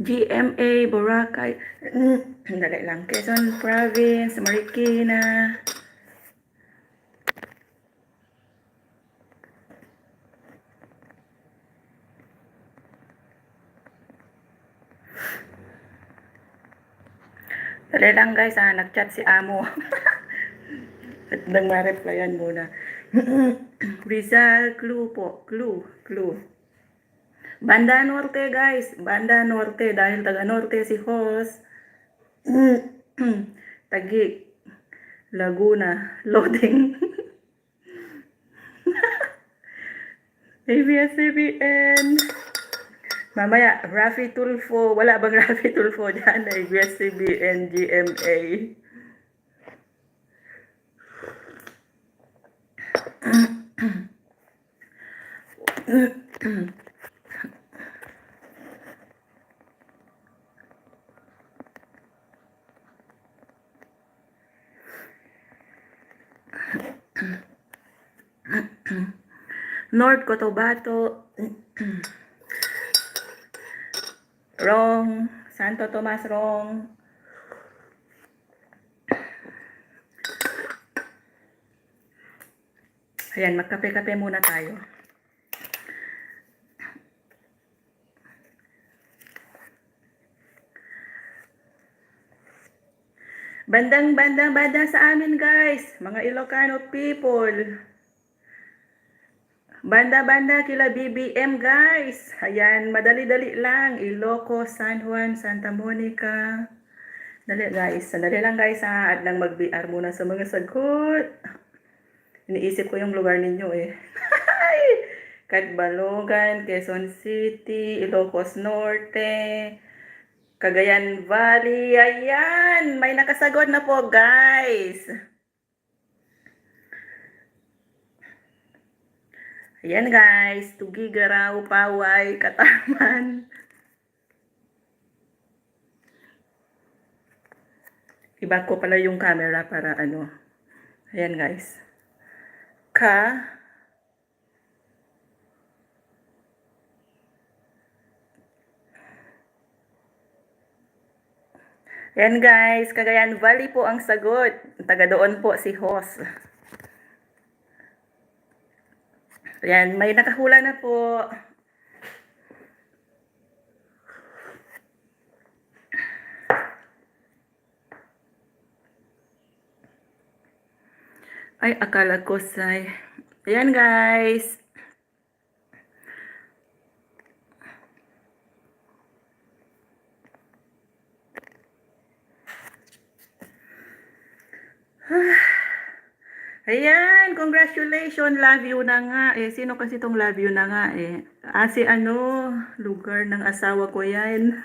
GMA, Boracay, dali lang, Quezon Province, Marikina. Dali lang guys, nag-chat si Amo. At nang ma-replyan muna. Rizal, clue po. Clue. Banda Norte guys. Banda Norte. Dahil taga Norte si Host. Taguig. Laguna. Loading. ABS-CBN. Mamaya, Rafi Tulfo. Wala bang Rafi Tulfo dyan? ABS-CBN, GMA. North Cotabato. Wrong. Santo Tomas, wrong. Ayan, magkape-kape muna tayo. Bandang-banda sa amin guys, mga Ilocano people. Banda-banda kila BBM guys. Ayan, madali-dali lang. Ilocos, San Juan, Santa Monica. Dali guys, sandali lang guys ha. At lang mag-BR muna sa mga sagot. Iniisip ko yung lugar ninyo eh. Catbalogan, Quezon City, Ilocos Norte, Cagayan Valley. Ayan, may nakasagot na po guys. Ayan guys, Tugigaraw, Paway, Katarman. Iba ko pala yung camera para ano. Ayan guys. Ayan guys, Cagayan Valley po ang sagot. Taga doon po si Hoss. Ayan, may nakahula na po. Ay, akala ko say. Ayan guys. Ayan, congratulations, love you na nga. Sino kasi tong love you na nga si ano, lugar ng asawa ko yan.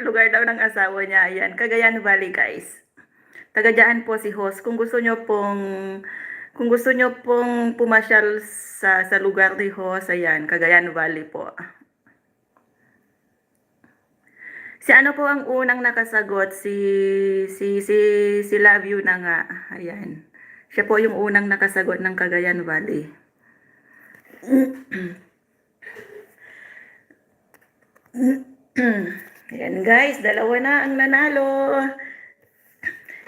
Lugar daw ng asawa niya. Ayan, Cagayan Valley guys. Taga dyan po si Host. Kung gusto nyo pong pumasyal sa lugar ni Host, ayan, Cagayan Valley po. Si ano po ang unang nakasagot? Si Love You na nga. Ayan. Siya po yung unang nakasagot ng Cagayan Valley. Ayan guys, dalawa na ang nanalo.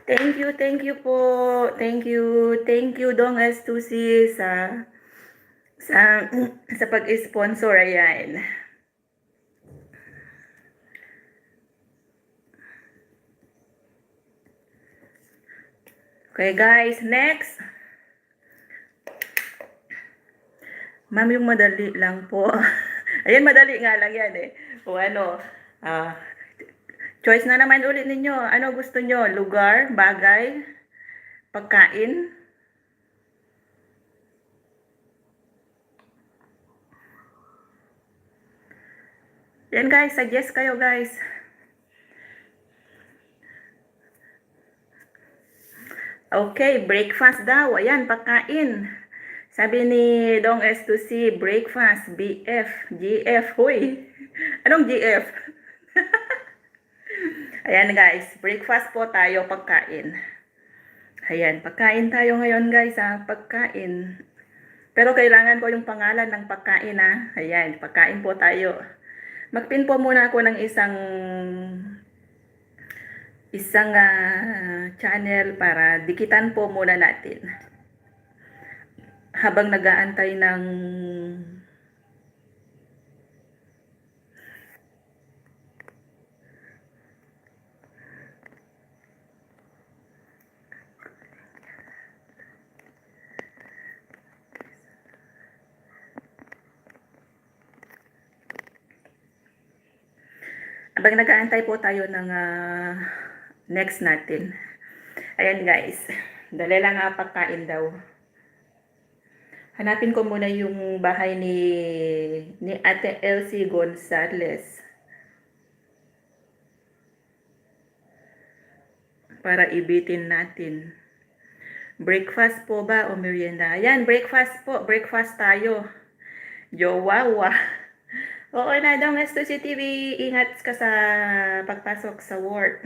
Thank you po. Thank you Dong S2C sa pag-sponsor. Ayan. Okay guys, next. Ma'am, yung madali lang po. Ayan, madali nga lang yan O ano, choice na naman ulit ninyo. Ano gusto nyo? Lugar, bagay, pagkain? Yan guys, suggest kayo guys. Okay, breakfast daw. Ayan, pagkain. Sabi ni Dong S2C, breakfast, BF, GF. Huy, anong GF? Ayan guys, breakfast po tayo, pagkain. Ayan, pagkain tayo ngayon guys pagkain. Pero kailangan ko yung pangalan ng pagkain Ayan, pagkain po tayo. Magpin po muna ako ng isang channel para dikitan po muna natin. Habang nag-aantay ng Habang nag-aantay po tayo ng next natin. Ayan guys, dali lang pagkain daw. Hanapin ko muna yung bahay ni Ate Elsie Gonzales para ibitin natin. Breakfast po ba o merienda? Ayan, breakfast po. Breakfast tayo. Jowawa. Oo na daw, Nesto si TV. Ingat ka sa pagpasok sa work.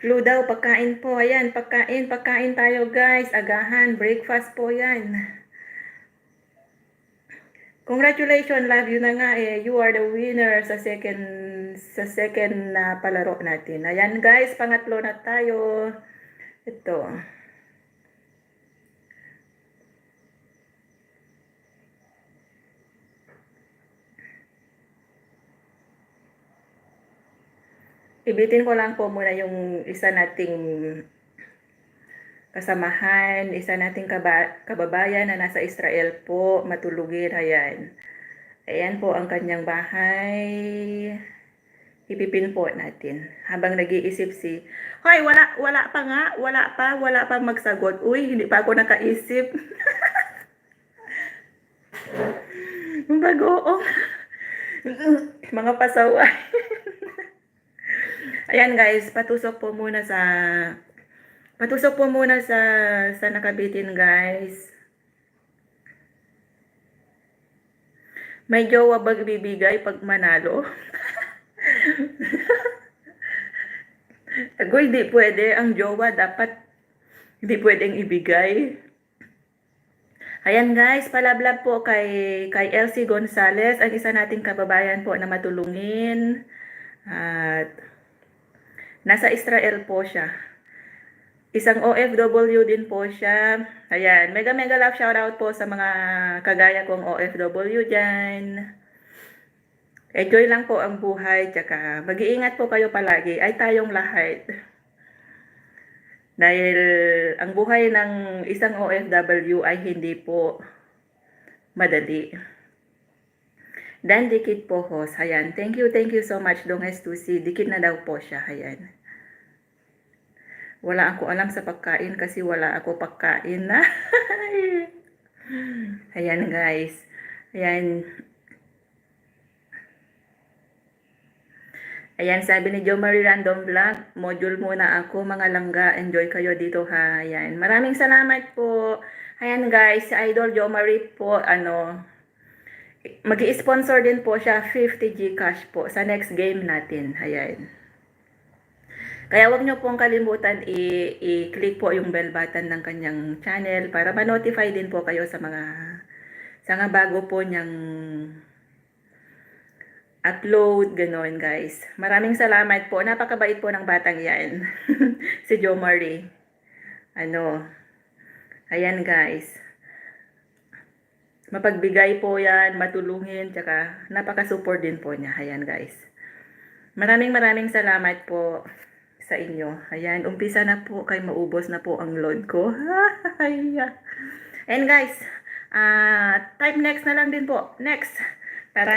Clue daw, pagkain po. Ayan, pagkain tayo guys. Agahan, breakfast po yan. Congratulations, love you na nga eh. You are the winner sa second na palaro natin. Ayan guys, pangatlo na tayo. Ito. Ibitin ko lang po muna yung isa nating kasamahan, isa nating kababayan na nasa Israel po, matulugin. Ayan. Ayan po ang kanyang bahay. Ipipin po natin. Habang nag-iisip si, hoy, wala pa nga, wala pa magsagot. Uy, hindi pa ako nakaisip. Bago, mga pasaway. Ayan guys, patusok po muna sa nakabitin guys. May jowa ba bibigay pag manalo? Ako hindi pwede, ang jowa dapat hindi pwedeng ibigay. Ayan guys, palablab po kay Elsie Gonzales, ang isa nating kababayan po na matulungin. At nasa Israel po siya. Isang OFW din po siya. Ayan, mega love shoutout po sa mga kagaya kong OFW dyan. Enjoy lang po ang buhay, tsaka mag-iingat po kayo palagi, ay tayong lahat. Dahil ang buhay ng isang OFW ay hindi po madali. Dan dikit po host. Ayan, thank you so much Donges to see. Dikit na daw po siya. Ayan. Wala ako alam sa pagkain kasi wala ako pagkain na. Ayan guys. Ayan. Ayan, sabi ni Jo Marie Random Vlog, module muna ako, mga langga, enjoy kayo dito ha. Ayan, maraming salamat po. Ayan guys, si Idol Jo Marie po, mag-i-sponsor din po siya 50 Gcash po sa next game natin. Ayan. Kaya wag nyo pong kalimutan i-click po yung bell button ng kanyang channel para ma-notify din po kayo sa mga bago po niyang upload, gano'n guys. Maraming salamat po. Napakabait po ng batang yan. Si Jo Marie. Ayan guys. Mapagbigay po yan, matulungin, tsaka napaka-support din po niya. Ayan guys. Maraming salamat po sa inyo. Ayan, umpisa na po kay maubos na po ang load ko. And guys, type next na lang din po. Next. Para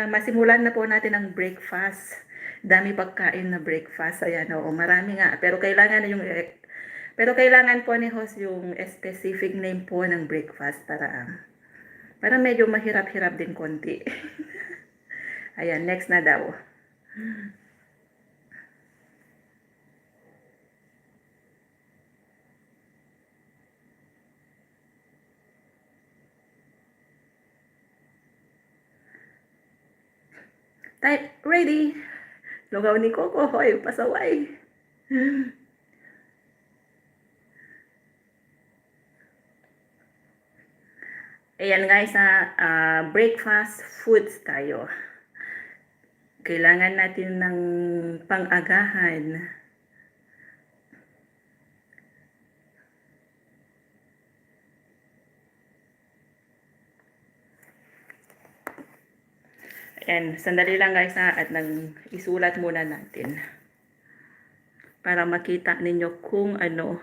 masimulan na po natin ang breakfast. Dami pagkain na breakfast. Ayan, oo, marami nga. Pero kailangan po ni host yung specific name po ng breakfast para medyo mahirap-hirap din konti. Ayan, next na daw. Type, ready. Lugaw ni Coco, hoy, pasaway. Ayan guys, breakfast foods tayo. Kailangan natin ng pang-agahan. Ayan, sandali lang guys at isulat muna natin. Para makita ninyo kung ano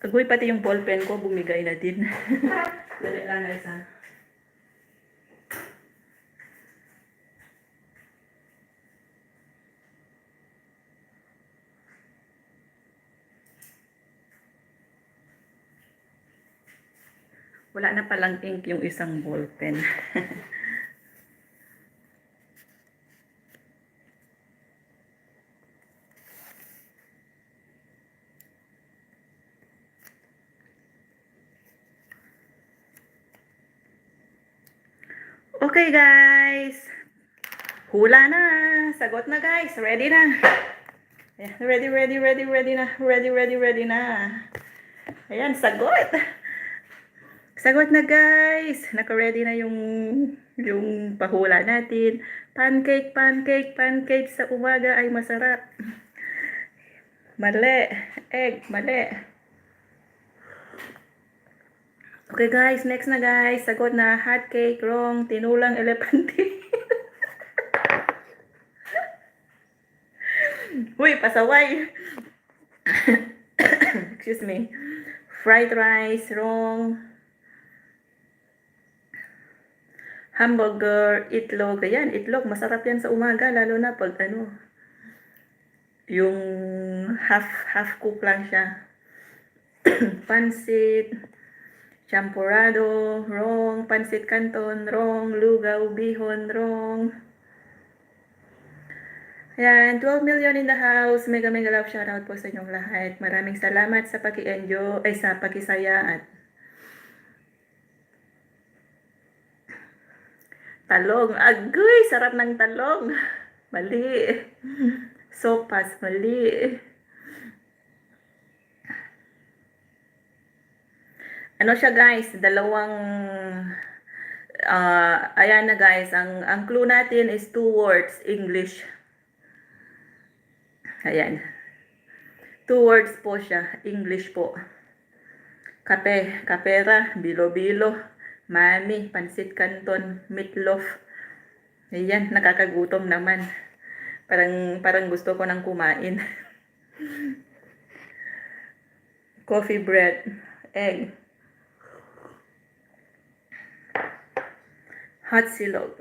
Agoy, pati yung ballpen ko, bumigay na din. Dali lang guys ha. Wala na palang ink yung isang ballpen. Okay guys. Hula na. Sagot na guys. Ready na. Ready na. Ready na. Ayan, sagot. Sagot na guys. Naka-ready na yung pahula natin. Pancake sa umaga ay masarap. Mali. Egg, mali. Okay guys, next na guys. Sagot na hot cake, wrong. Tinulang elepante. Uy, pasaway. Excuse me. Fried rice, wrong. Hamburger, itlog. Ayan, itlog. Masarap yan sa umaga. Lalo na pag yung half cook lang siya. Pansit. Champurrado, wrong. Pansit Canton, wrong. Lugaw, bihon, wrong. Ayan, 12 million in the house. Mega love shoutout po sa inyong lahat. Maraming salamat sa paki-enjoy, sa pakisaya at talong. Agoy, sarap ng talong. Mali. Sopas, mali. Ano siya guys, dalawang ayan na guys, ang clue natin is 2 words, English. Ayan. 2 words po siya, English po. Kape, kapera, bilo-bilo, mami, pansit canton, meatloaf. Ayan, nakakagutom naman. Parang gusto ko nang kumain. Coffee bread, egg. Hot silog.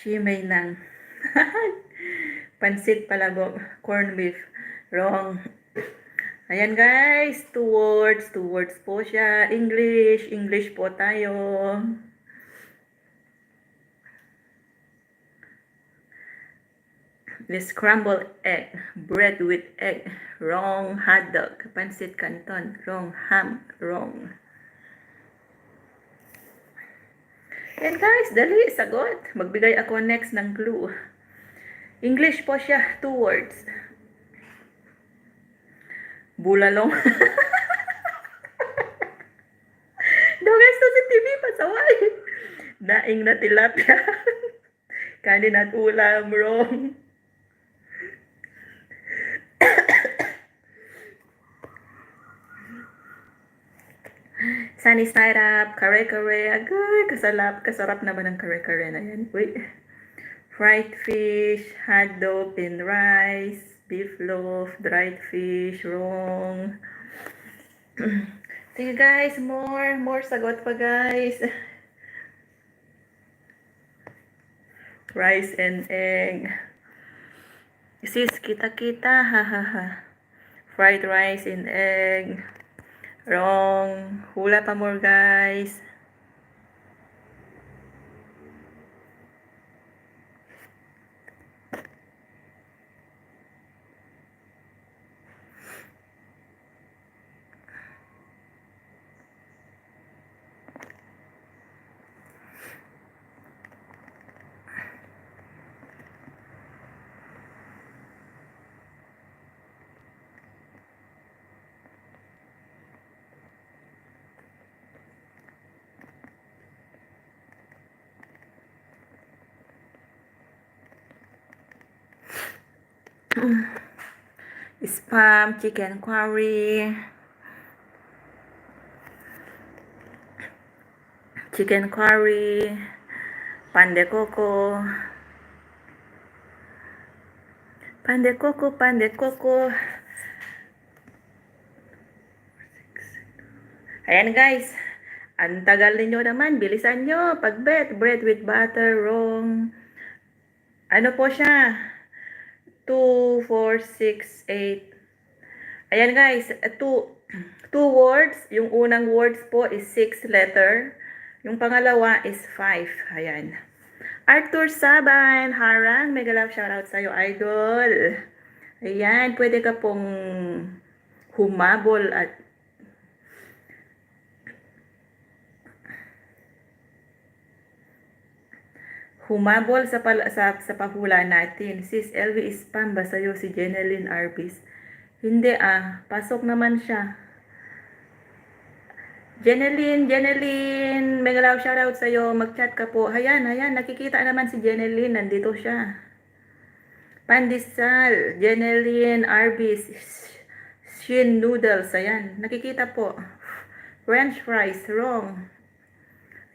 Shimay nang. Pansit palabok. Corn beef. Wrong. Ayan guys. 2 words. 2 words po siya. English. English po tayo. The scrambled egg. Bread with egg. Wrong. Hot dog. Pansit canton. Wrong. Ham. Wrong. Yan guys, dali, sagot. Magbigay ako next ng clue. English po siya, 2 words. Bulalong. Domesto si TV, pasaway. Daing na tilapia. Kanin at ulam, wrong. Sunny side up, kare-kare, agay, kasarap naman ang kare-kare na yan. Wait. Fried fish, hot dog and rice, beef loaf, dried fish, wrong. Sige guys, more sagot pa guys. Rice and egg. Sis, kita, hahaha. Fried rice and egg. Wrong. Hula pa more guys. Spam, chicken curry, pan de coco, Ayan guys, ang tagal ninyo naman, bilisan nyo. Pag-bet, bread with butter, wrong. Ano po siya? 2, 4, 6, 8. Ayan guys, two words. Yung unang words po is 6 letter. Yung pangalawa is 5. Ayan. Arthur Saban, Harang, mega love shoutout sa'yo, idol. Ayan, pwede ka pong humabol at humabol sa pahula natin. Sis LV spam ba sa'yo si Jeneline Arbis? Hindi pasok naman siya. Jeneline, mega love shoutout sa'yo. Mag-chat ka po. Ayan, nakikita naman si Jeneline. Nandito siya. Pandesal, Jeneline Arbis, Shin Noodles. Ayan, nakikita po. French fries, wrong.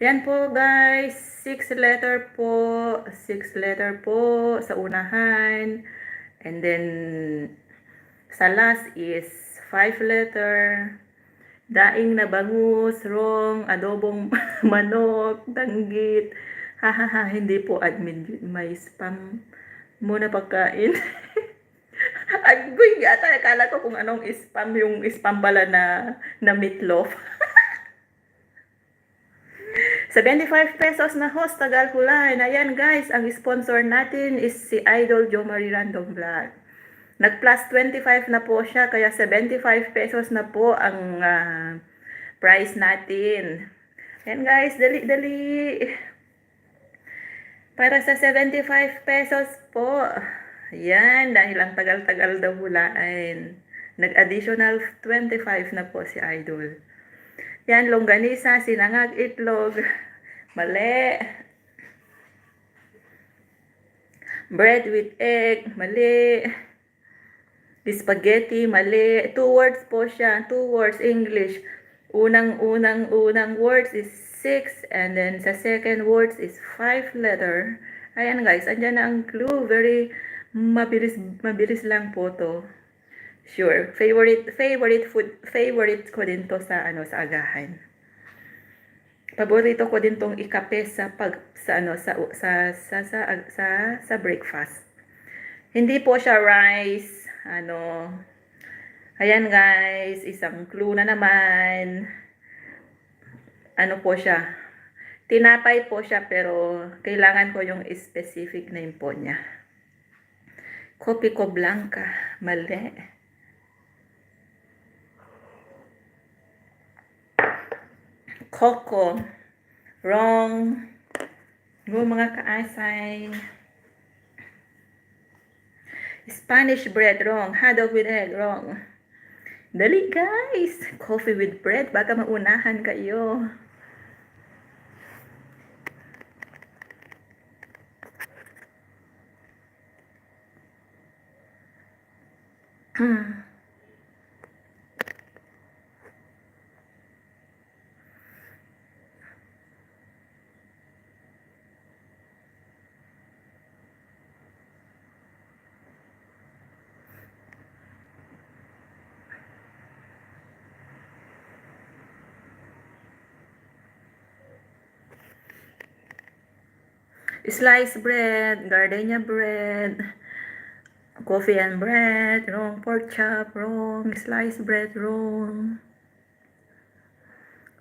Ayan po guys, 6 letter po sa unahan. And then, sa last is 5 letter. Daing na bangus, wrong. Adobong manok, danggit. Hahaha, hindi po admin. May spam muna pagkain. Agoy, ata, akala ko kung anong spam, yung spam pala na meatloaf. 75 pesos na host, Tagal Kulay. Ayan guys, ang sponsor natin is si Idol Jo Marie Random Vlog. Nag-plus 25 na po siya, kaya 75 pesos na po ang price natin. Ayan guys, dali. Para sa 75 pesos po. Ayan, dahil ang tagal-tagal daw hulaan. Nag-additional 25 na po si Idol. Yan, longganisa, sinangag, itlog. Mali. Bread with egg. Mali. Spaghetti. Mali. 2 words po siya. 2 words English. Unang words is 6. And then sa second words is 5 letter. Ayan guys, andyan na ang clue. Very mabilis lang po to. Sure. Favorite ko din to sa agahan. Paborito ko din tong ikape sa breakfast. Hindi po siya rice, Ayan guys, isang clue na naman. Ano po siya? Tinapay po siya pero kailangan ko yung specific name po niya. Kopi ko blanca, mali. Coco, wrong. Mga kaasay. Spanish bread, wrong. Hotdog with egg, wrong. Dali guys, coffee with bread, baka maunahan kayo. Sliced bread, gardenia bread, coffee and bread, wrong. Pork chop, wrong. Sliced bread, wrong.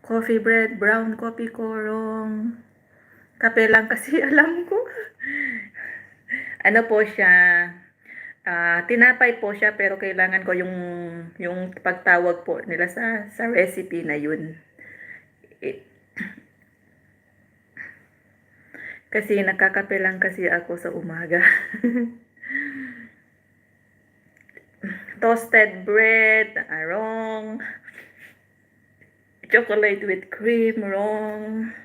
Coffee bread, brown coffee ko, wrong. Kape lang kasi alam ko. Ano po siya? Tinapay po siya pero kailangan ko yung pagtawag po nila sa recipe na yun. Kasi nakakape lang kasi ako sa umaga. Toasted bread, wrong. Chocolate with cream, wrong.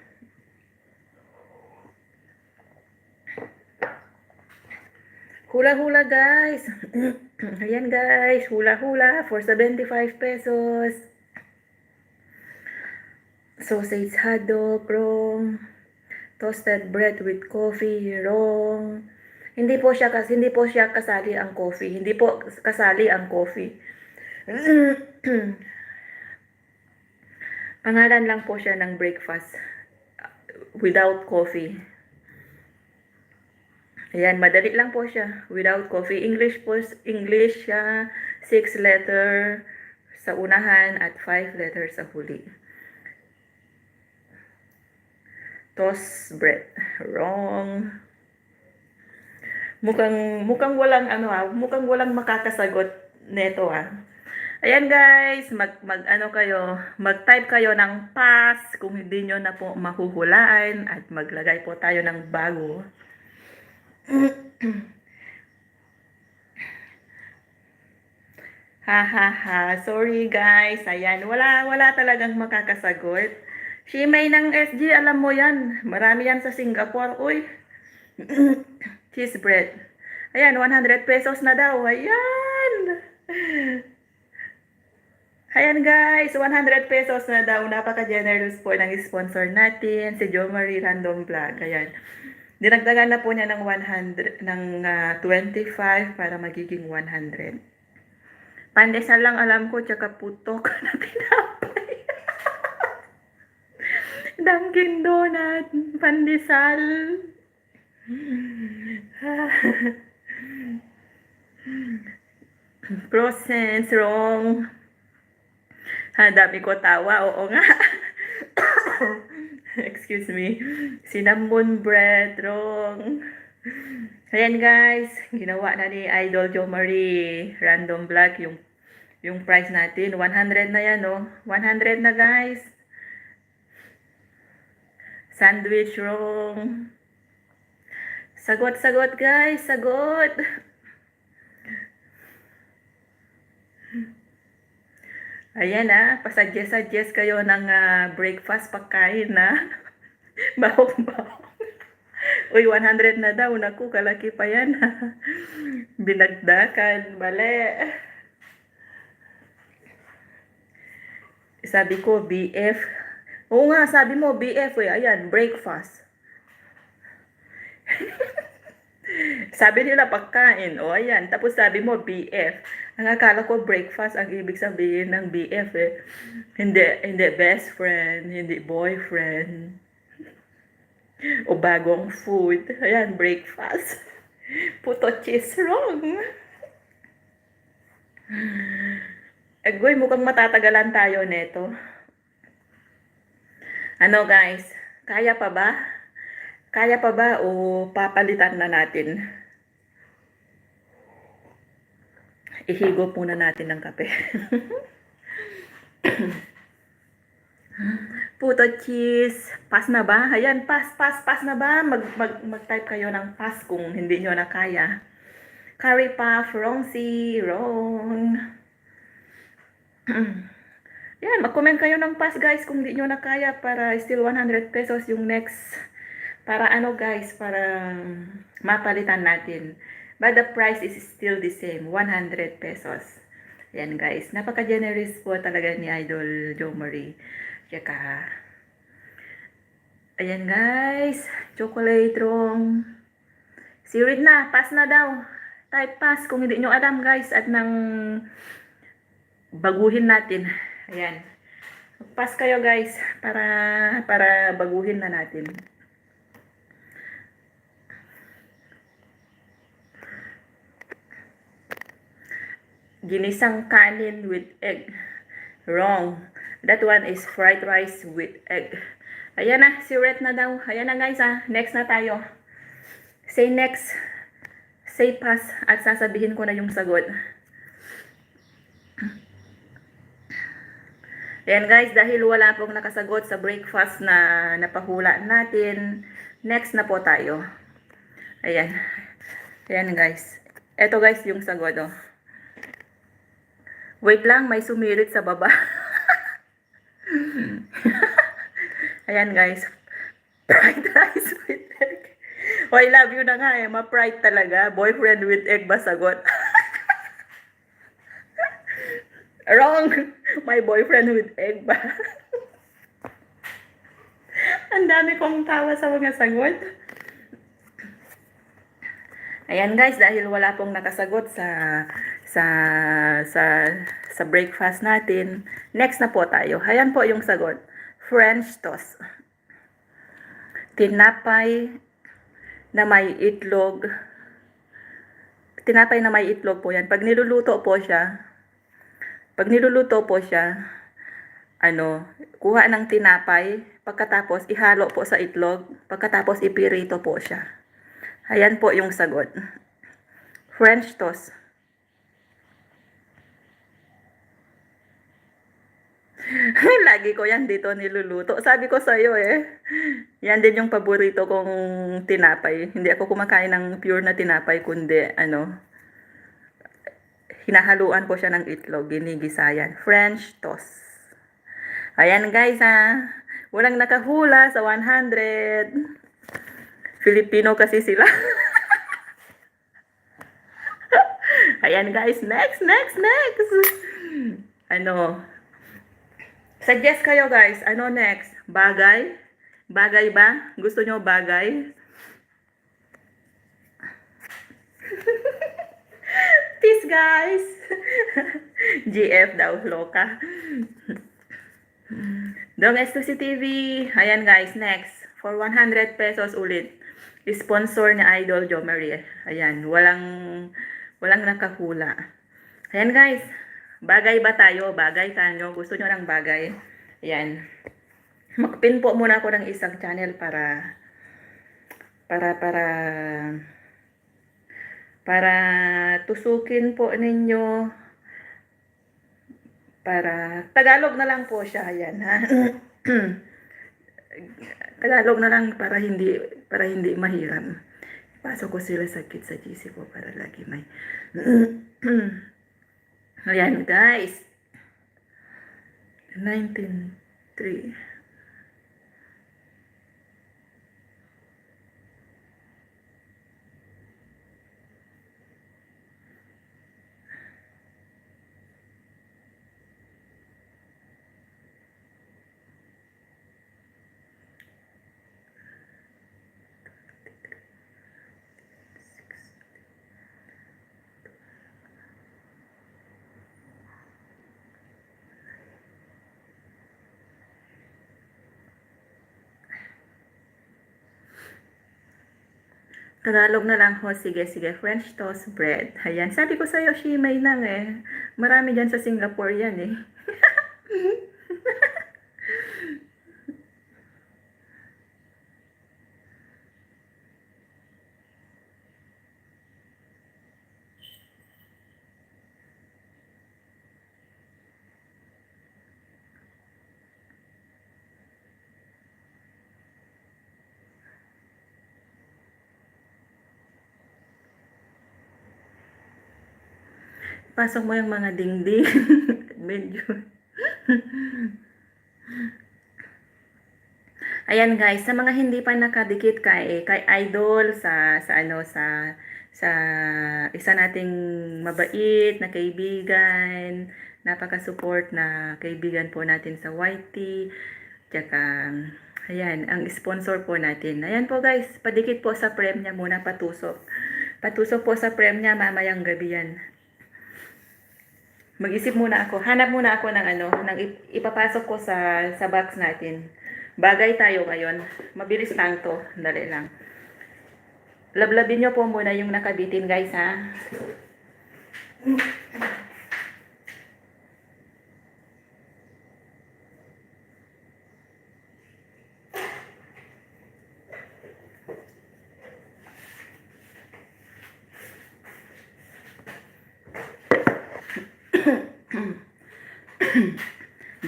Hula-hula guys. Ayan guys, hula-hula for 75 pesos. Sausage hotdog, wrong. Toasted bread with coffee, wrong. Hindi po siya kasali ang coffee. Hindi po kasali ang coffee. Pangalan lang po siya ng breakfast without coffee. Ayan, madali lang po siya. Without coffee. English po, English siya. 6 letter sa unahan at 5 letters sa huli. Toast bread. Wrong. Mukhang walang mukhang walang makakasagot nito Ayan guys, mag-type kayo ng pass kung hindi nyo na po mahuhulaan at maglagay po tayo ng bago. Sorry guys. Ayan, wala talagang makakasagot. Shimay ng SG, alam mo yan. Marami yan sa Singapore. Uy. Cheese bread. Ayan, 100 pesos na daw. Ayan. Ayan guys, 100 pesos na daw. Napaka-generous po ng sponsor natin, si Jo Marie Random Vlog. Ayan. Dinagdagan na po niya ng 25 para magiging 100. Pandesal lang alam ko, tsaka putok na tinapay. Dunkin Donut, pandesal. Process, wrong. Dami ko tawa, oo nga. Excuse me. Cinnamon bread, wrong. Ayan guys, ginawa na ni Idol Jo Marie Random Vlog yung price natin. 100 na yan, no? 100 na guys. Sandwich, wrong. Sagot guys, sagot. Ayan pasuggest kayo ng breakfast pagkain Bahong-bahong. Uy, 100 na daw. Naku, kalaki pa yan. Binagdakan. Bale. Sabi ko, BF. Oo nga, sabi mo, BF. Ayan, breakfast. Sabi nila pagkain. O, ayan. Tapos sabi mo, BF. Ang akala ko breakfast ang ibig sabihin ng BF Hindi best friend, hindi boyfriend. O bagong food. Ayan, breakfast. Puto cheese, wrong. Agoy, mukhang matatagalan tayo neto. Ano guys, kaya pa ba? Kaya pa ba o papalitan na natin? Ihigop muna natin ng kape. Puto cheese. Pass na ba? Ayan, pass na ba? Mag-type kayo ng pass kung hindi nyo na kaya. Curry puff, wrong si, wrong. Yan, mag-comment kayo ng pass guys kung hindi nyo na kaya para still 100 pesos yung next. Para guys, para mapalitan natin. But the price is still the same, 100 pesos. Yan guys, napaka-generous po talaga ni Idol Jo Marie. Tsaka, ayan guys, chocolate wrong. Sirit na, pass na daw. Type pass kung hindi nyo alam guys at nang baguhin natin. Ayan. Pass kayo guys para baguhin na natin. Ginisang kanin with egg. Wrong. That one is fried rice with egg. Ayan na, siret na daw. Ayan na guys Next na tayo. Say next. Say pass. At sasabihin ko na yung sagot. Ayan guys, dahil wala pong nakasagot sa breakfast na napahula natin, next na po tayo. Ayan. Ayan guys. Eto guys yung sagot Wait lang, may sumirit sa baba. Ayan guys. Fried rice with egg. Oh, I love you na nga ma-fried talaga. Boyfriend with egg ba sagot? Wrong. My boyfriend with egg ba? Ang dami kong tawa sa mga sagot. Ayan guys, dahil wala pong nakasagot sa breakfast natin, next na po tayo. Ayan po yung sagot. French toast. Tinapay na may itlog. Tinapay na may itlog po yan. Pag niluluto po siya, kuha ng tinapay, pagkatapos ihalo po sa itlog, pagkatapos ipirito po siya. Ayan po yung sagot. French toast. Lagi ko yan dito niluluto. Sabi ko sa'yo yan din yung paborito kong tinapay. Hindi ako kumakain ng pure na tinapay, kundi hinahaluan ko siya ng itlog, ginigisa yan. French toast. Ayan guys walang nakahula sa 100. Filipino kasi sila. Ayan guys, next. Suggest kayo guys, next? Bagay? Bagay ba? Gusto nyo bagay? Peace guys! GF daw, loka. Dong S2C TV. Ayan guys, next. For 100 pesos ulit. Sponsor ni Idol Jo Marie. Ayan, walang nakahula. Ayan guys, bagay ba tayo? Bagay tayo. Gusto nyo ng bagay? Ayan. Mag-pin po muna ako ng isang channel para tusukin po ninyo. Para Tagalog na lang po siya. Ayan ha. Tagalog na lang para hindi mahiram. Pasok ko sila sa GC ko para lagi may ayan guys. 19.3. Tagalog na lang ho. Sige. French toast bread. Ayan. Sabi ko sa'yo, shimay lang Marami dyan sa Singapore yan Pasok mo yung mga dingding. Medyo. Ayan guys, sa mga hindi pa nakadikit kay Idol sa isa nating mabait na kaibigan, napaka-support na kaibigan po natin sa YT. Tsaka ayan, ang sponsor po natin. Ayan po guys, padikit po sa prem niya muna, patusok. Patusok po sa prem niya mamayang gabi yan. Mag-isip muna ako. Hanap muna ako ng ipapasok ko sa box natin. Bagay tayo ngayon. Mabilis lang to. Dali lang. Lablabin nyo po muna yung nakabitin guys ha.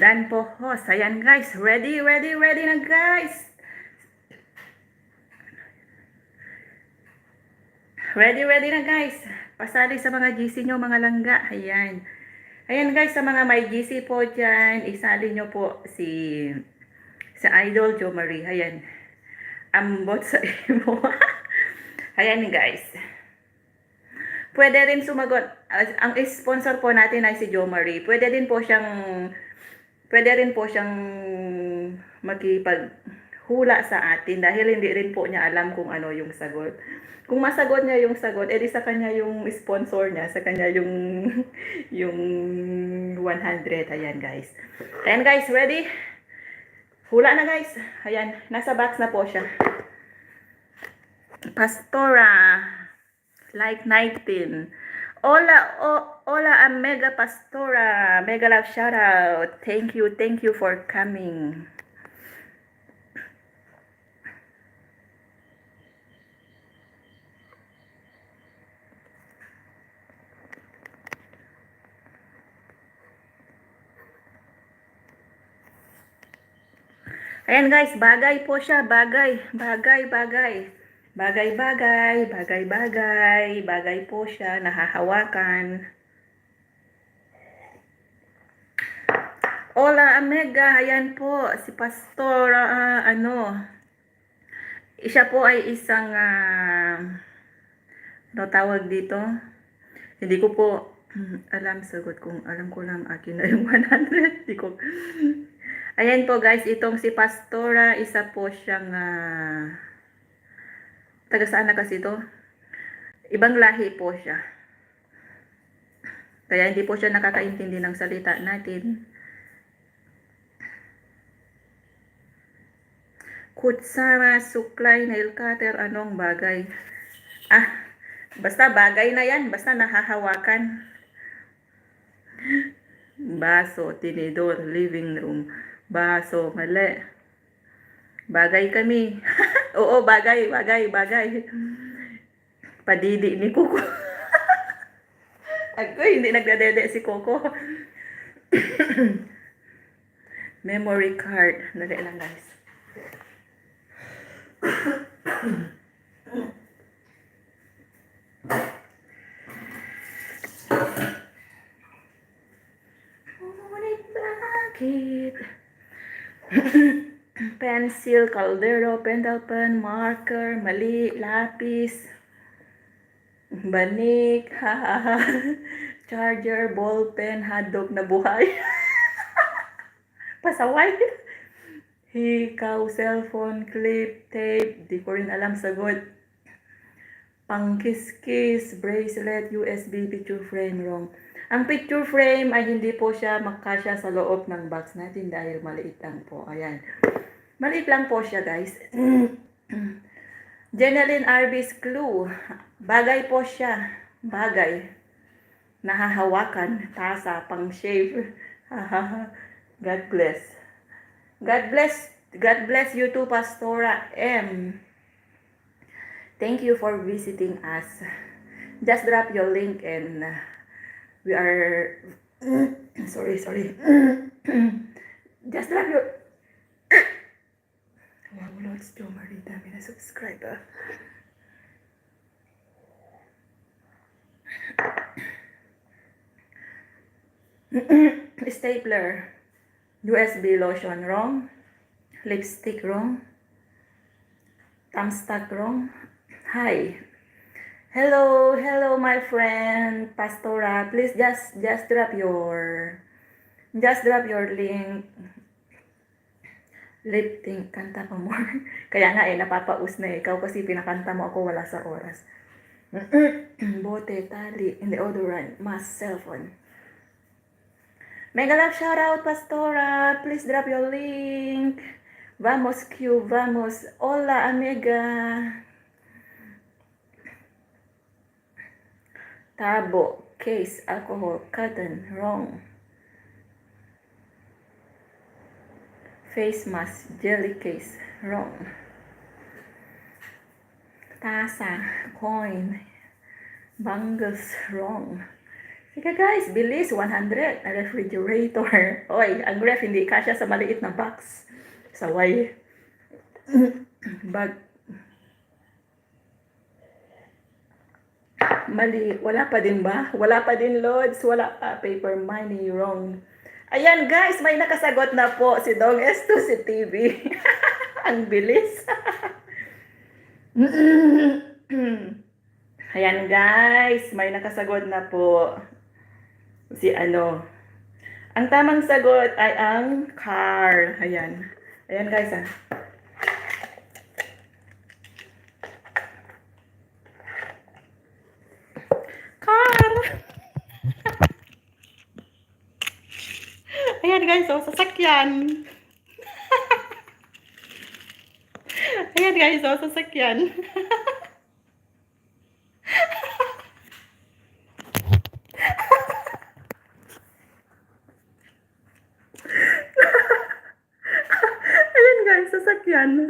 Dan po host. Ayan guys. Ready na guys. Ready na guys. Pasali sa mga GC nyo mga langga. Ayan. Ayan guys, sa mga may GC po dyan, isali nyo po sa Idol Jo Marie. Ayan. Ambot sa imo. Ayan guys. Pwede rin sumagot. Ang sponsor po natin ay si Jo Marie. Pwede rin po siyang makipaghula sa atin dahil hindi rin po niya alam kung ano yung sagot. Kung masagot niya yung sagot, edi sa kanya yung sponsor niya, sa kanya yung 100. Ayan guys. Ayan guys, ready? Hula na guys. Ayan, nasa box na po siya. Pastora, like 19. Hola, Mega Pastora. Mega love shout out. Thank you for coming. Ayan guys, bagay po siya, bagay po siya, nahahawakan. Hola, Amega, ayan po, si Pastor, siya po ay isang, ano tawag dito? Hindi ko po alam sagot kung alam ko lang akin na yung 100. Hindi ko. Ayan po guys, itong si Pastora, isa po siyang taga saan na kasi ito? Ibang lahi po siya. Kaya hindi po siya nakakaintindi ng salita natin. Kutsara, suklay, nail cutter, anong bagay? Basta bagay na yan, basta nahahawakan. Baso, tinidor, living room. Baso, mali. Bagay kami. Oo, bagay. Padidi ni Coco. Ako, hindi nagdadede si Coco. Memory card. Dali lang guys. Bakit? Pencil, kaldero, pentel pen, marker, mali, lapis, banik, charger, ball pen, hotdog na buhay. Pasaway. Hikaw, cellphone, clip, tape, di ko rin alam sagot. Pangkiskis, bracelet, USB, picture frame, wrong. Ang picture frame ay hindi po siya makasya sa loob ng box natin dahil maliit lang po. Ayan. Maliit lang po siya guys. Jeneline Arbis clue. Bagay po siya. Bagay. Nahahawakan. Tasa, pang shave. God bless. God bless you too, Pastora M. Thank you for visiting us. Just drop your link and we are sorry. Just drop your wow, Lord, still marita me na subscriber. Stapler, USB lotion wrong, lipstick wrong, thumbtack wrong. Hi. Hello my friend Pastora. Please just drop your link. Lip sync, kanta pa more. Kaya nga napapaus na ikaw kasi pinakanta mo ako wala sa oras. Bote, tali, in the odorant, mask, cellphone. Mega love shout out Pastora. Please drop your link. Vamos Q, vamos. Hola amiga. Tabo, case, alcohol, cotton, wrong. Face mask, jelly case, wrong. Tasa, coin, bangles, wrong. Sige guys, bilis, 100. A refrigerator. Oy, ang ref hindi kasya sa maliit na box. Saway. Bag. Mali. Wala pa din ba? Wala pa din, Lods. Wala pa. Paper money, wrong. Ayan guys, may nakasagot na po si Dong S2 si TV. Ang bilis. Ayan guys, may nakasagot na po. Si ano. Ang tamang sagot ay ang car. Ayan. Ayan guys Car. Ayan guys, so sasakyan. Ayan guys, oh, sasakyan. Ayan guys, sasakyan.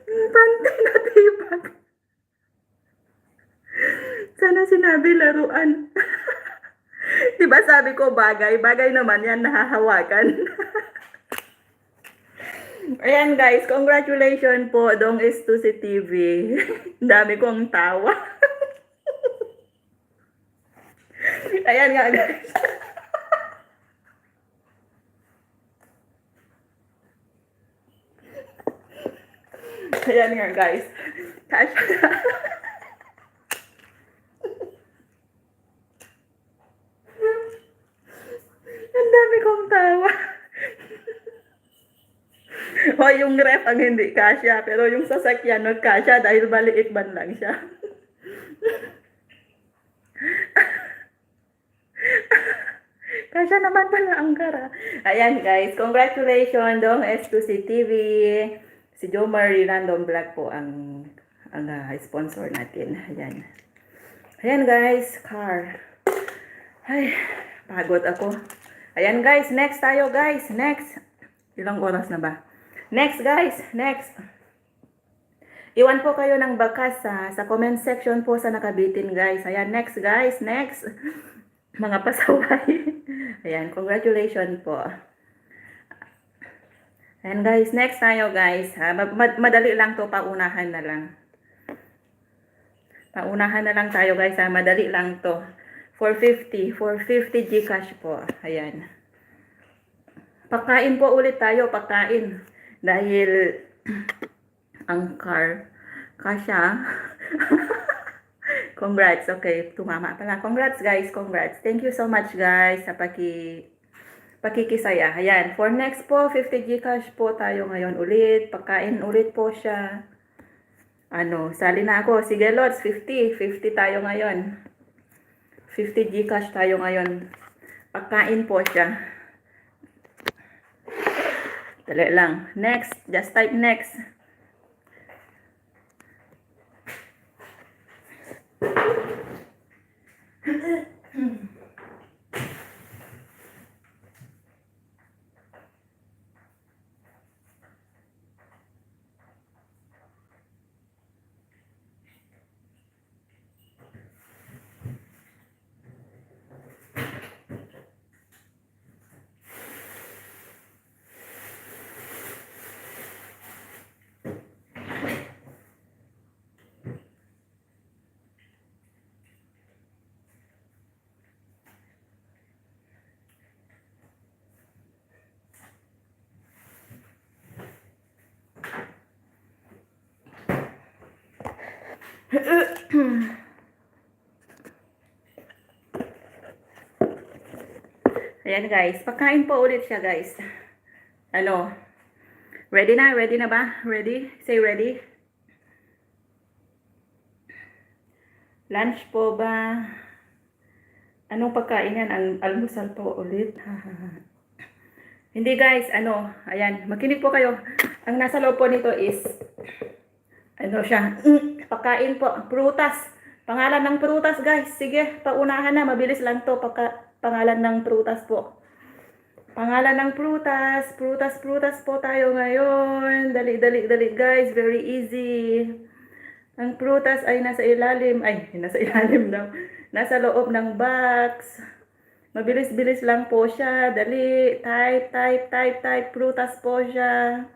Pantay na tibag. Sana sinabi laruan. Diba sabi ko bagay? Bagay naman yan, nahahawakan. Ayan guys, congratulations po, Dong Estusi TV. Dami kong tawa. Ayan nga guys. Ayan nga guys. Ang dami kong tawa. O yung ref ang hindi kasya, pero yung sasakyan nagkasya dahil maliit man lang siya. Kasya naman pala ang kara. Ayan guys, congratulations Dong S2C TV. Si Jomar Random Vlog po ang sponsor natin. Ayan. Ayan guys, car. Ay, pagod ako. Ayan guys, next tayo guys. Next. Ilang oras na ba? Next guys, next. Iwan po kayo ng bakas sa comment section po sa nakabitin guys. Ayan, next guys, next. Mga pasaway. Ayan, congratulations po. Ayan guys, next tayo guys. Madali lang to, paunahan na lang. Paunahan na lang tayo guys, madali lang to. 450 Gcash po. Ayan. Pagkain po ulit tayo, pagkain. Dahil ang car, kasya. Congrats, okay, tumama pala. Congrats guys, congrats. Thank you so much guys sa pakikisaya. Ayan, for next po, 50 Gcash po tayo ngayon ulit. Pagkain ulit po siya. Sali na ako. Sige lots, 50 tayo ngayon. 50 Gcash tayo ngayon. Pagkain po siya. Dali lang. Next. Just type next. Ayan guys, pagkain po ulit siya guys. Ready na? Ready na ba? Ready? Say ready. Lunch po ba? Anong pagkain yan? Ang almusal po ulit. Hindi guys, ayan, makinig po kayo. Ang nasa loob po nito is, siya, pagkain po, prutas. Pangalan ng prutas guys. Sige, paunahan na, mabilis lang to. Pangalan ng prutas po. Pangalan ng prutas. Prutas po tayo ngayon. Dali guys, very easy. Ang prutas ay nasa ilalim daw. Nasa loob ng box. Mabilis-bilis lang po siya. Dali, type. Prutas po siya.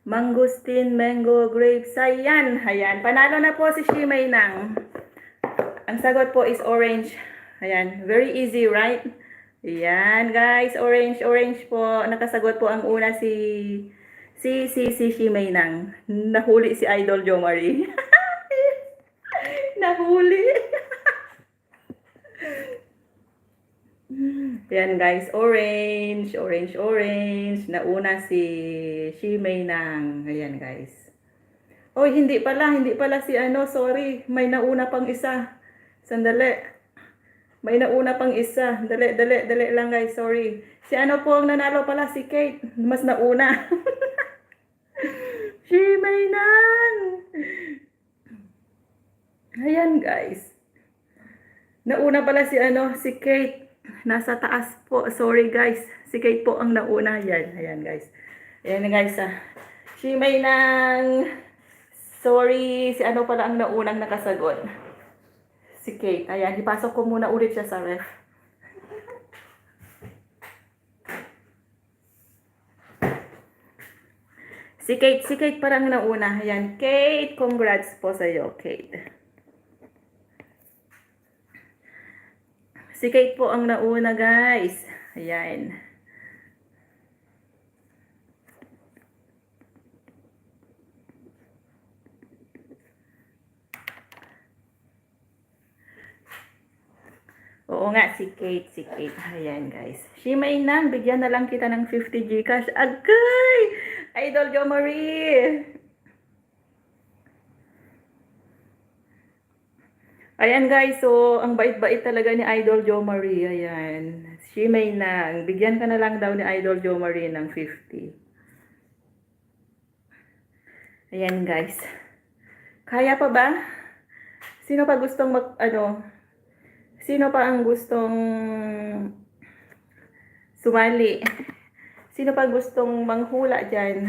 Mangosteen, mango, grapes. Ayan. Panalo na po si Shimay Nang. Ang sagot po is orange. Ayan. Very easy, right? Ayan, guys. Orange po. Nakasagot po ang una si Shimay Nang. Nahuli si Idol Jomari. Nahuli. Ayan guys, orange. Nauna si Shimay Nang. Ayan guys. Oh, hindi pala si sorry. May nauna pang isa. Sandali. May nauna pang isa. Dali, dali, dali lang guys. Sorry. Si ano po ang nanalo pala? Si Kate. Mas nauna. Si Maynang. Ayan guys. Nauna pala si ano, si Kate. Nasa taas po. Sorry guys. Si Kate po ang nauna. Ayan, ayan guys. Ayan guys. Si Maynang. Sorry. Si ano pala ang naunang nakasagot. Si Kate. Ayan, ipasok ko muna ulit siya sa ref. Si Kate parang nauna. Ayan, Kate, congrats po sa iyo, Kate. Si Kate po ang nauna, guys. Ayan. Oo nga, si Kate, si Kate. Ayan, guys. Si Maynang, bigyan na lang kita ng 50 Gcash. Agay! Idol Jo Marie! Ayan guys, so ang bait-bait talaga ni Idol Jo Marie. Ayan. Si Maynang, bigyan ka na lang daw ni Idol Jo Marie ng 50. Ayan guys. Kaya pa ba? Sino pa gustong sino pa ang gustong sumali? Sino pa gustong manghula dyan?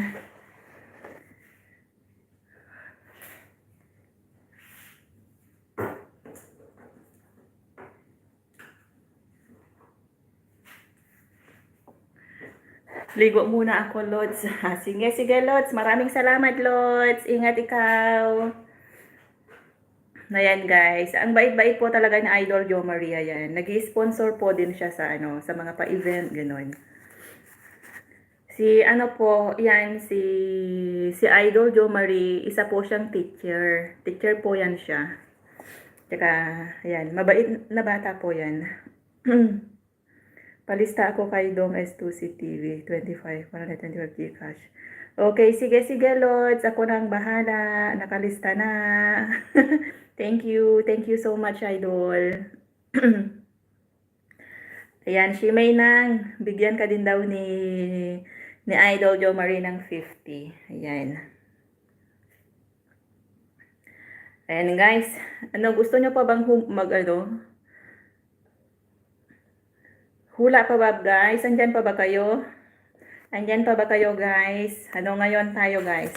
Ligo muna ako, Lods. Sige, sige, Lods. Maraming salamat, Lods. Ingat ikaw. Ayan, guys. Ang bait-bait po talaga ni Idol Jo Maria yan. Nag-sponsor po din siya sa sa mga pa-event, gano'n. Si ano po, yan, si Idol Jo Marie, isa po siyang teacher. Teacher po yan siya. Tsaka, ayan, mabait na bata po yan. Palista ako kay Dong S2C TV, 25, 125 Gcash. Okay, sige, sige, Lods. Ako na ang bahala. Nakalista na. Thank you so much, Idol. Ayan, si Maynang, bigyan ka din daw ni Idol Jo Marie ng 50. Ayan. Ayan guys, gusto nyo pa bang hula pa ba guys? Andyan pa ba kayo? Andyan pa ba kayo guys? Ano ngayon tayo guys?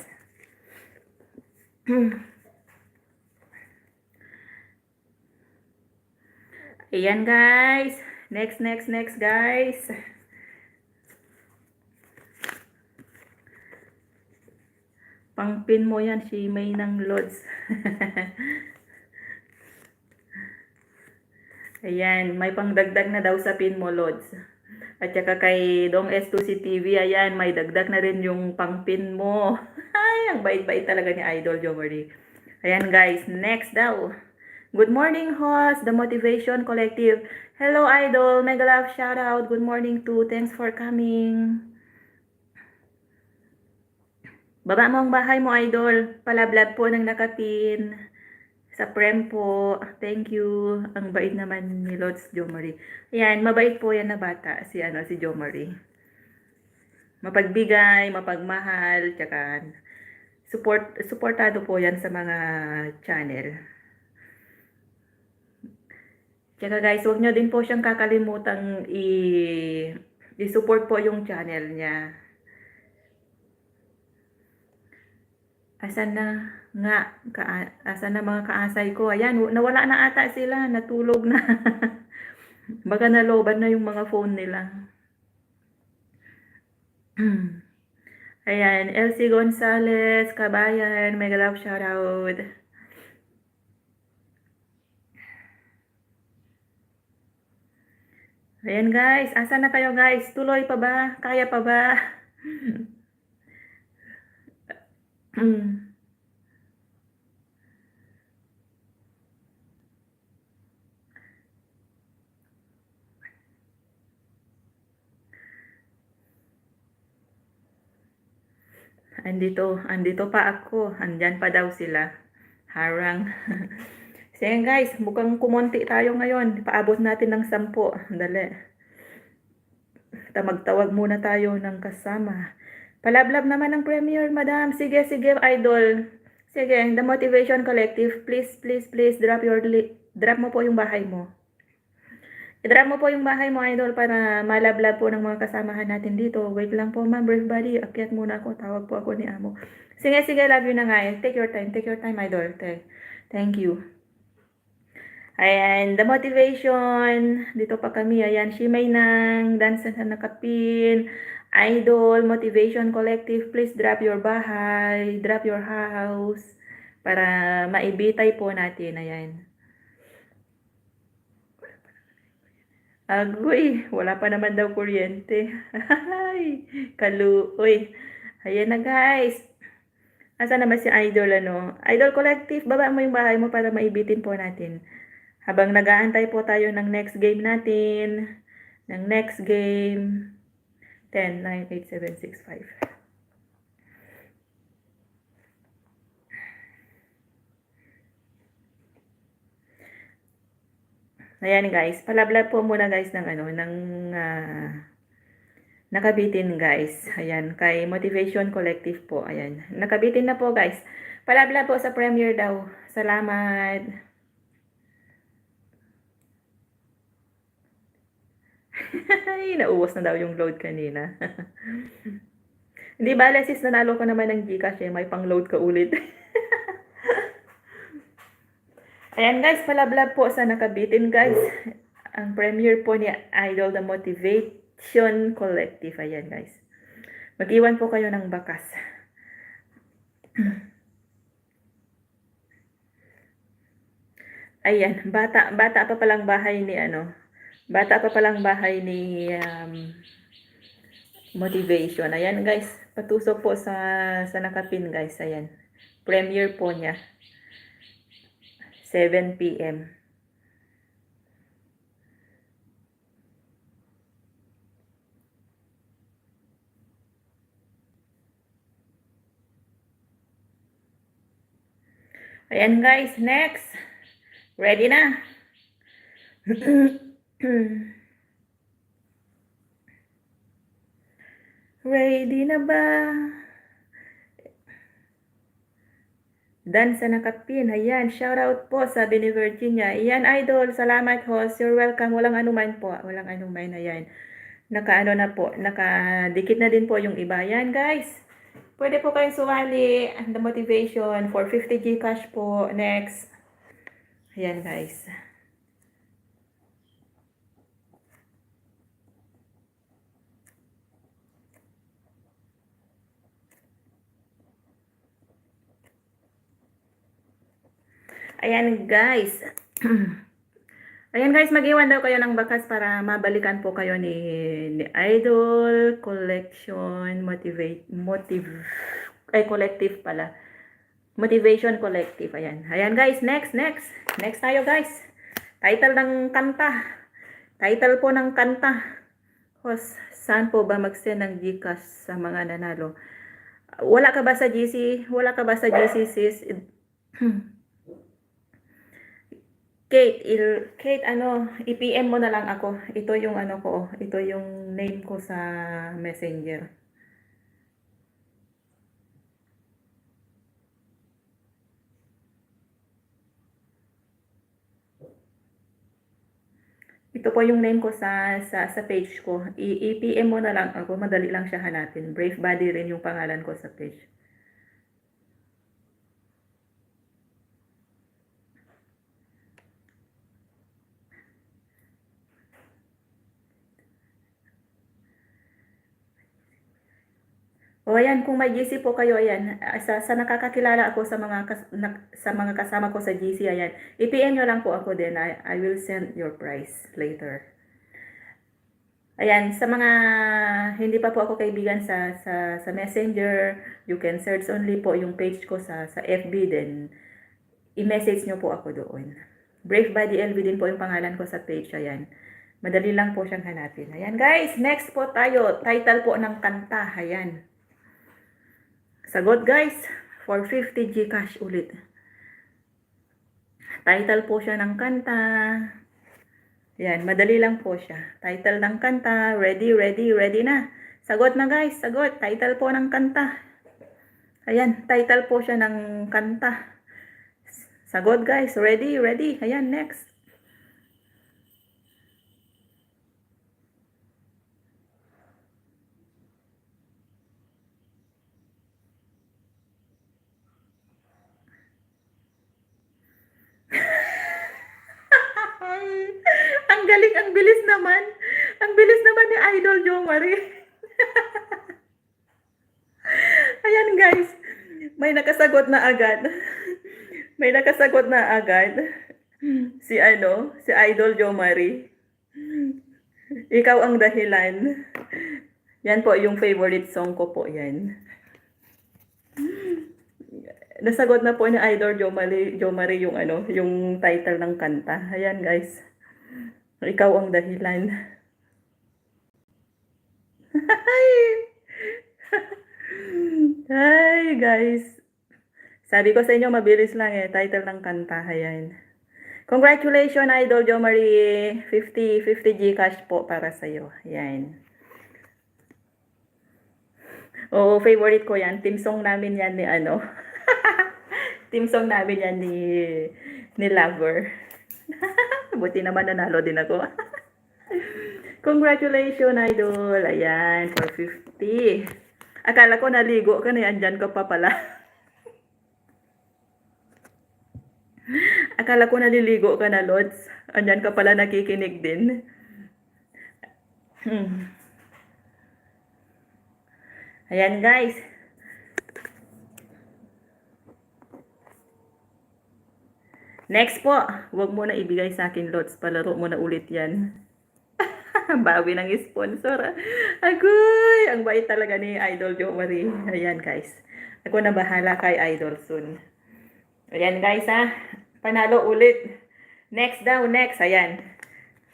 Ayan guys. Next guys. Pang-pin mo yan si May ng Lods. Ayan, may pangdagdag na daw sa pin mo, Lods. At saka kay Dong S2C TV, ayan, may dagdag na rin yung pang-pin mo. Ay, ang bait-bait talaga ni Idol Jo Marie. Ayan guys, next daw. Good morning, host, The Motivation Collective. Hello, Idol. Mega love shout out. Good morning too. Thanks for coming. Baba mo ang bahay mo, Idol. Palablab po ng nakapin. Sa prem po. Thank you. Ang bait naman ni Lods Jo Marie. Ayan, mabait po yan na bata. Si Jo Marie. Mapagbigay, mapagmahal, tsaka supportado po yan sa mga channel. Tsaka guys, huwag nyo din po siyang kakalimutang i-support po yung channel niya. Asan na nga, asan na mga kaasay ko? Ayan, nawala na ata sila, natulog na. Baka naloban na yung mga phone nila. Ayan, Elsie Gonzalez, Kabayan, mega love shoutout. Ayan guys, asan na kayo guys? Tuloy pa ba? Kaya pa ba? Andito pa ako. Andyan pa daw sila. Harang. So yan guys, mukhang kumonti tayo ngayon. Paabot natin ng 10. Dali. Magtawag muna tayo ng kasama. Palablab naman ng premiere, madam. Sige, sige, idol. Sige, The Motivation Collective, please, please, please, drop mo po yung bahay mo. I-drop mo po yung bahay mo, idol, para malablab po ng mga kasamahan natin dito. Wait lang po, ma'am, brief body. Akyat muna ako. Tawag po ako ni Amo. Sige, sige, love you na nga. Take your time, idol. Thank you. Ayan, The Motivation. Dito pa kami. Ayan, Shimay ng Dance sa Nakapin. Idol, Motivation Collective. Please drop your bahay. Drop your house. Para maibitay po natin. Ayan. Agoy, wala pa naman daw kuryente. Ay, kaluoy. Ayan na guys. Asa naman si Idol Idol Collective, baba mo yung bahay mo para maibitin po natin. Habang nag-aantay po tayo ng next game natin. Ng next game. 10, 9, 8, 7, 6, 5. Ayan guys, palablab po muna guys ng nakabitin guys. Ayan, kay Motivation Collective po. Ayan, nakabitin na po guys. Palablab po sa premiere daw. Salamat. Ay, nauwas na daw yung load kanina. Hindi bale sis, nanalo ko naman ng Gcash may pang-load ka ulit. Ayan guys, palablab po sa nakabitin guys. Ang premiere po ni Idol The Motivation Collective. Ayan guys. Mag-iwan po kayo ng bakas. Ayan, bata pa palang bahay ni Bata pa palang bahay ni Motivation. Ayan guys, patusok po sa nakapin guys. Ayan. Premiere po niya. 7 PM. Ayan guys, next. Ready na? Ready na ba? Dan sa nakapin. Ayan, shoutout po sabi ni Virginia. Ayan, idol. Salamat host. You're welcome. Walang anuman po. Walang anuman. Ayan. Nakaano na po. Nakadikit na din po yung iba. Ayan, guys. Pwede po kayong sumali. The Motivation for 50 Gcash po. Next. Ayan, guys. Ayan guys. Ayan guys, mag-iwan daw kayo ng bakas para mabalikan po kayo ni Idol Collection Collective pala. Motivation Collective. Ayan. Ayan guys, next tayo guys. Title ng kanta. Title po ng kanta. Host, saan po ba mag-send ng Gcash sa mga nanalo? Wala ka ba sa GC? Wala ka ba sa GC sis? Kate, i-PM mo na lang ako. Ito yung ko, ito yung name ko sa Messenger. Ito po yung name ko sa page ko. I-PM mo na lang ako, madali lang siya hanapin. Brave Body rin yung pangalan ko sa page. O ayan, kung may GC po kayo, ayan, sa nakakakilala ako sa mga kasama ko sa GC, ayan, i-PM nyo lang po ako din. I will send your price later. Ayan, sa mga hindi pa po ako kaibigan sa Messenger, you can search only po yung page ko sa FB, then i-message nyo po ako doon. Brave Body LV din po yung pangalan ko sa page, ayan. Madali lang po siyang hanapin. Ayan guys, next po tayo, title po ng kanta, ayan. Sagot guys, for 50 Gcash ulit. Title po siya ng kanta. Yan, madali lang po siya. Title ng kanta. Ready, ready, ready na. Sagot na guys, sagot. Title po ng kanta. Ayan, title po siya ng kanta. Sagot guys, ready, ready. Ayan, next. Ang galing, ang bilis naman. Ang bilis naman ni Idol Jo Marie. Ayan guys, may nakasagot na agad. May nakasagot na agad. Si Idol Jo Marie. Ikaw ang dahilan. Yan po yung favorite song ko po yan. Nasagot na po ni Idol Jo Marie yung yung title ng kanta. Ayan guys. Ikaw ang dahilan. Hi guys. Sabi ko sa inyo mabilis lang title ng kanta. Ayan. Congratulations Idol Jo Marie. 50 Gcash po para sa iyo. Ayan. Oo, favorite ko yan. Team song namin yan ni Team song namin yan ni Lover. Buti naman nanalo din ako. Congratulations, Idol. Ayan, for 50. Akala ko naligo ka na, andyan ka pa pala. Akala ko naliligo ka na, Lods. Andyan ka pala nakikinig din. Ayan, guys. Next po, huwag mo na ibigay sa akin, Lods. Palaro mo na ulit yan. Bawi ng sponsor. Agoy! Ang bait talaga ni Idol Jo Marie. Ayan, guys. Ako na bahala kay Idol soon. Ayan, guys, ha. Panalo ulit. Next daw, next. Ayan.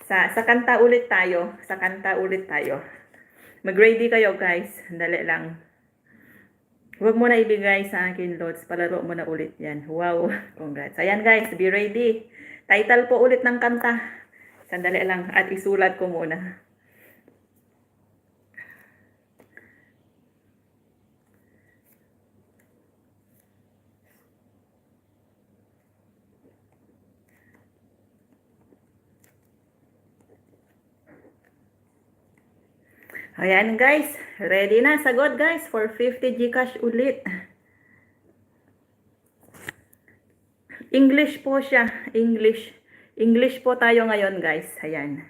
Sa kanta ulit tayo. Sa kanta ulit tayo. Mag-ready kayo, guys. Dali lang. Huwag mo na ibigay sa akin, Lods. Palaro mo na ulit yan. Wow. Congrats. Ayan, guys. Be ready. Title po ulit ng kanta. Sandali lang. At isulat ko muna. Ayan, guys. Ready na. Sagot, guys. For 50 Gcash ulit. English po siya. English. English po tayo ngayon, guys. Ayan.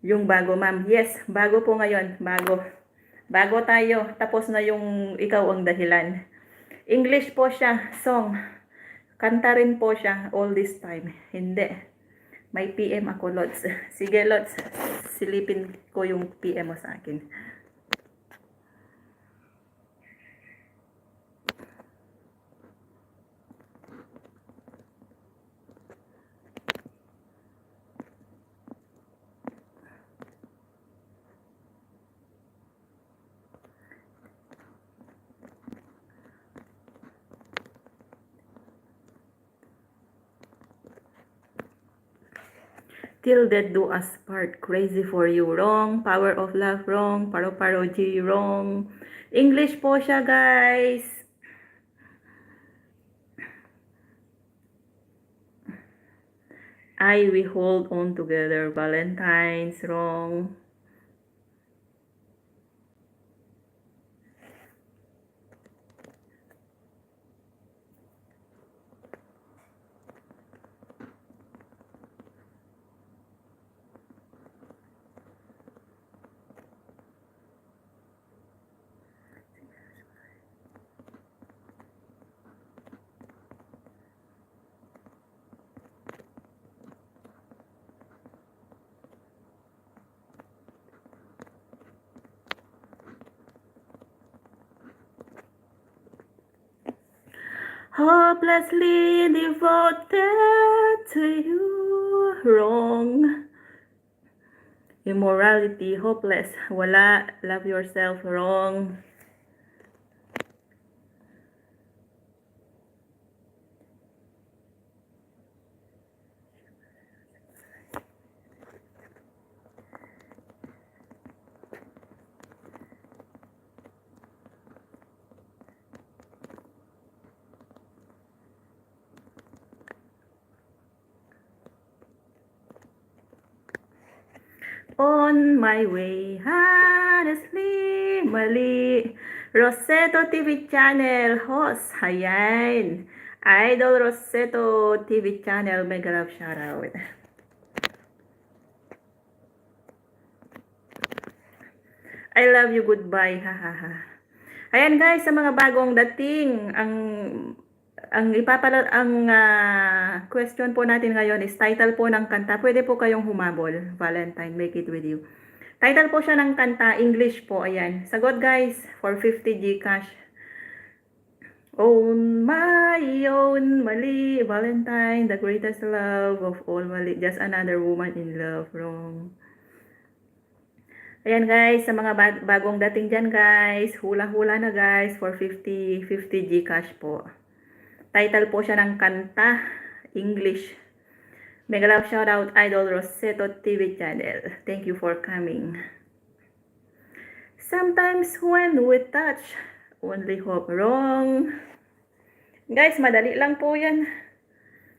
Yung bago, ma'am. Yes, bago po ngayon. Bago. Bago tayo. Tapos na yung ikaw ang dahilan. English po siya. Song. Kanta rin po siya all this time. Hindi. May PM ako, Lods. Sige, Lods. Silipin ko yung PM mo sa akin. Till death do us part. Crazy for you. Wrong. Power of love. Wrong. Paro-paro G. Wrong. English po siya, guys. We hold on together. Valentine's. Wrong. Hopelessly devoted to you. Wrong. Immorality. Hopeless. Wala. Love yourself. Wrong. On my way, honestly, mali. Roseto TV channel, host, ayan. Idol Roseto TV channel, mega love shoutout. I love you, goodbye, hahaha. Ayan guys, sa mga bagong dating, ang question po natin ngayon is title po ng kanta. Pwede po kayong humabol. Valentine, make it with you. Title po siya ng kanta, English po, ayan. Sagot guys, for 50 Gcash. On my own, mali, Valentine, the greatest love of all, mali, just another woman in love, wrong. Ayan guys, sa mga bagong dating dyan guys, hula-hula na guys for 50 Gcash po. Title po siya ng kanta, English. Mega love shoutout, Idol Roseto TV channel. Thank you for coming. Sometimes when we touch, only hope, wrong. Guys, madali lang po yan.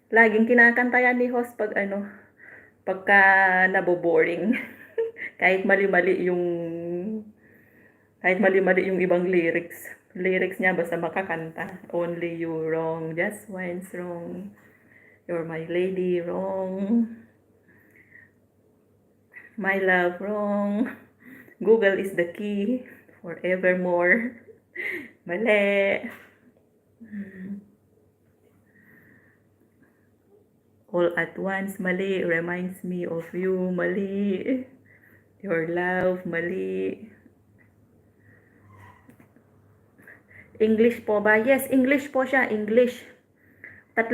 Laging kinakanta yan ni host pagka naboboring. kahit mali-mali yung ibang lyrics niya basta makakanta. Only you, wrong. Just once, wrong. You're my lady, wrong. My love, wrong. Google is the key forevermore. Mali. All at once, mali. Reminds me of you, mali. Your love, mali. English po ba? Yes, English po siya, English. 3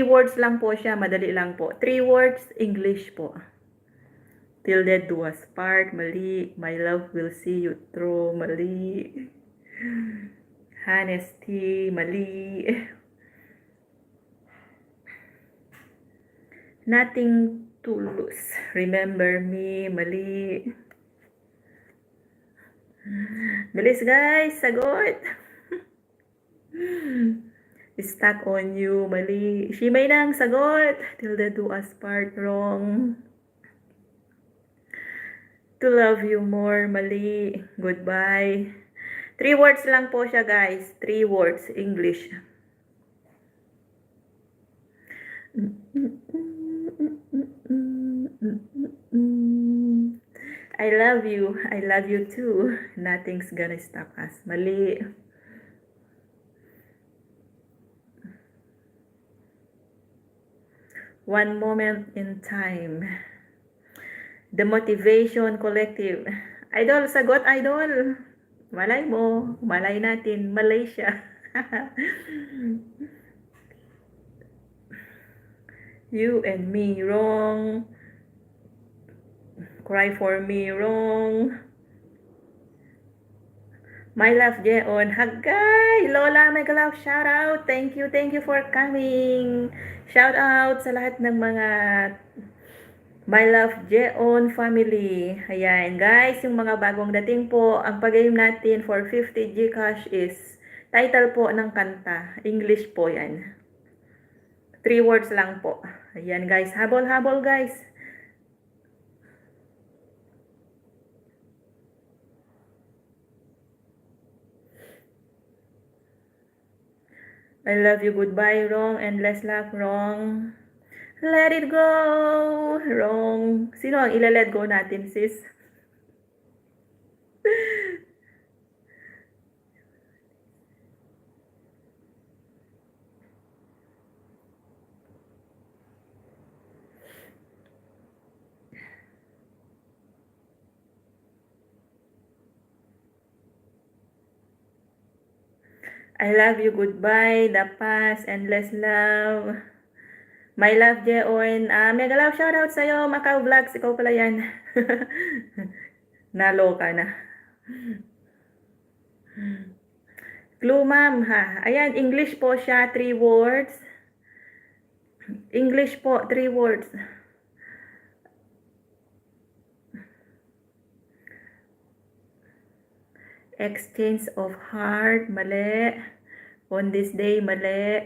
words lang po siya, madali lang po. 3 words, English po. Till death do us part, mali. My love will see you through, mali. Honesty, mali. Nothing to lose. Remember me, mali. Bilis guys, sagot. Stuck on you, mali. Shimay nang sagot. Till death do us part, wrong. To love you more, mali. Goodbye. 3 words lang po siya guys. 3 words, English. I love you. I love you too. Nothing's gonna stop us. Mali. One moment in time. The Motivation Collective. Idol, sagot idol. Malay mo. Malay natin. Malaysia. You and me, wrong. Cry for me, wrong. My love, Jeon. Hagay! Lola, mega love, shout out. Thank you for coming. Shout out sa lahat ng mga My love, Jeon family. Ayan, guys, yung mga bagong dating po, ang pag-game natin for 50 Gcash is title po ng kanta. English po yan. 3 words lang po. Ayan, guys. Habol-habol, guys. I love you, goodbye, wrong. Endless love, wrong. Let it go, wrong. Sino ang ila-let go natin, sis? I love you, goodbye, the past, endless love. My love, Jeon. Mega love, shoutout sa'yo, Macau Vlogs. Ikaw pala yan. Naloka na. Clue, ma'am, ha. Ayan, English po siya, 3 words. English po, 3 words. Exchange of heart, mali. On this day, mali.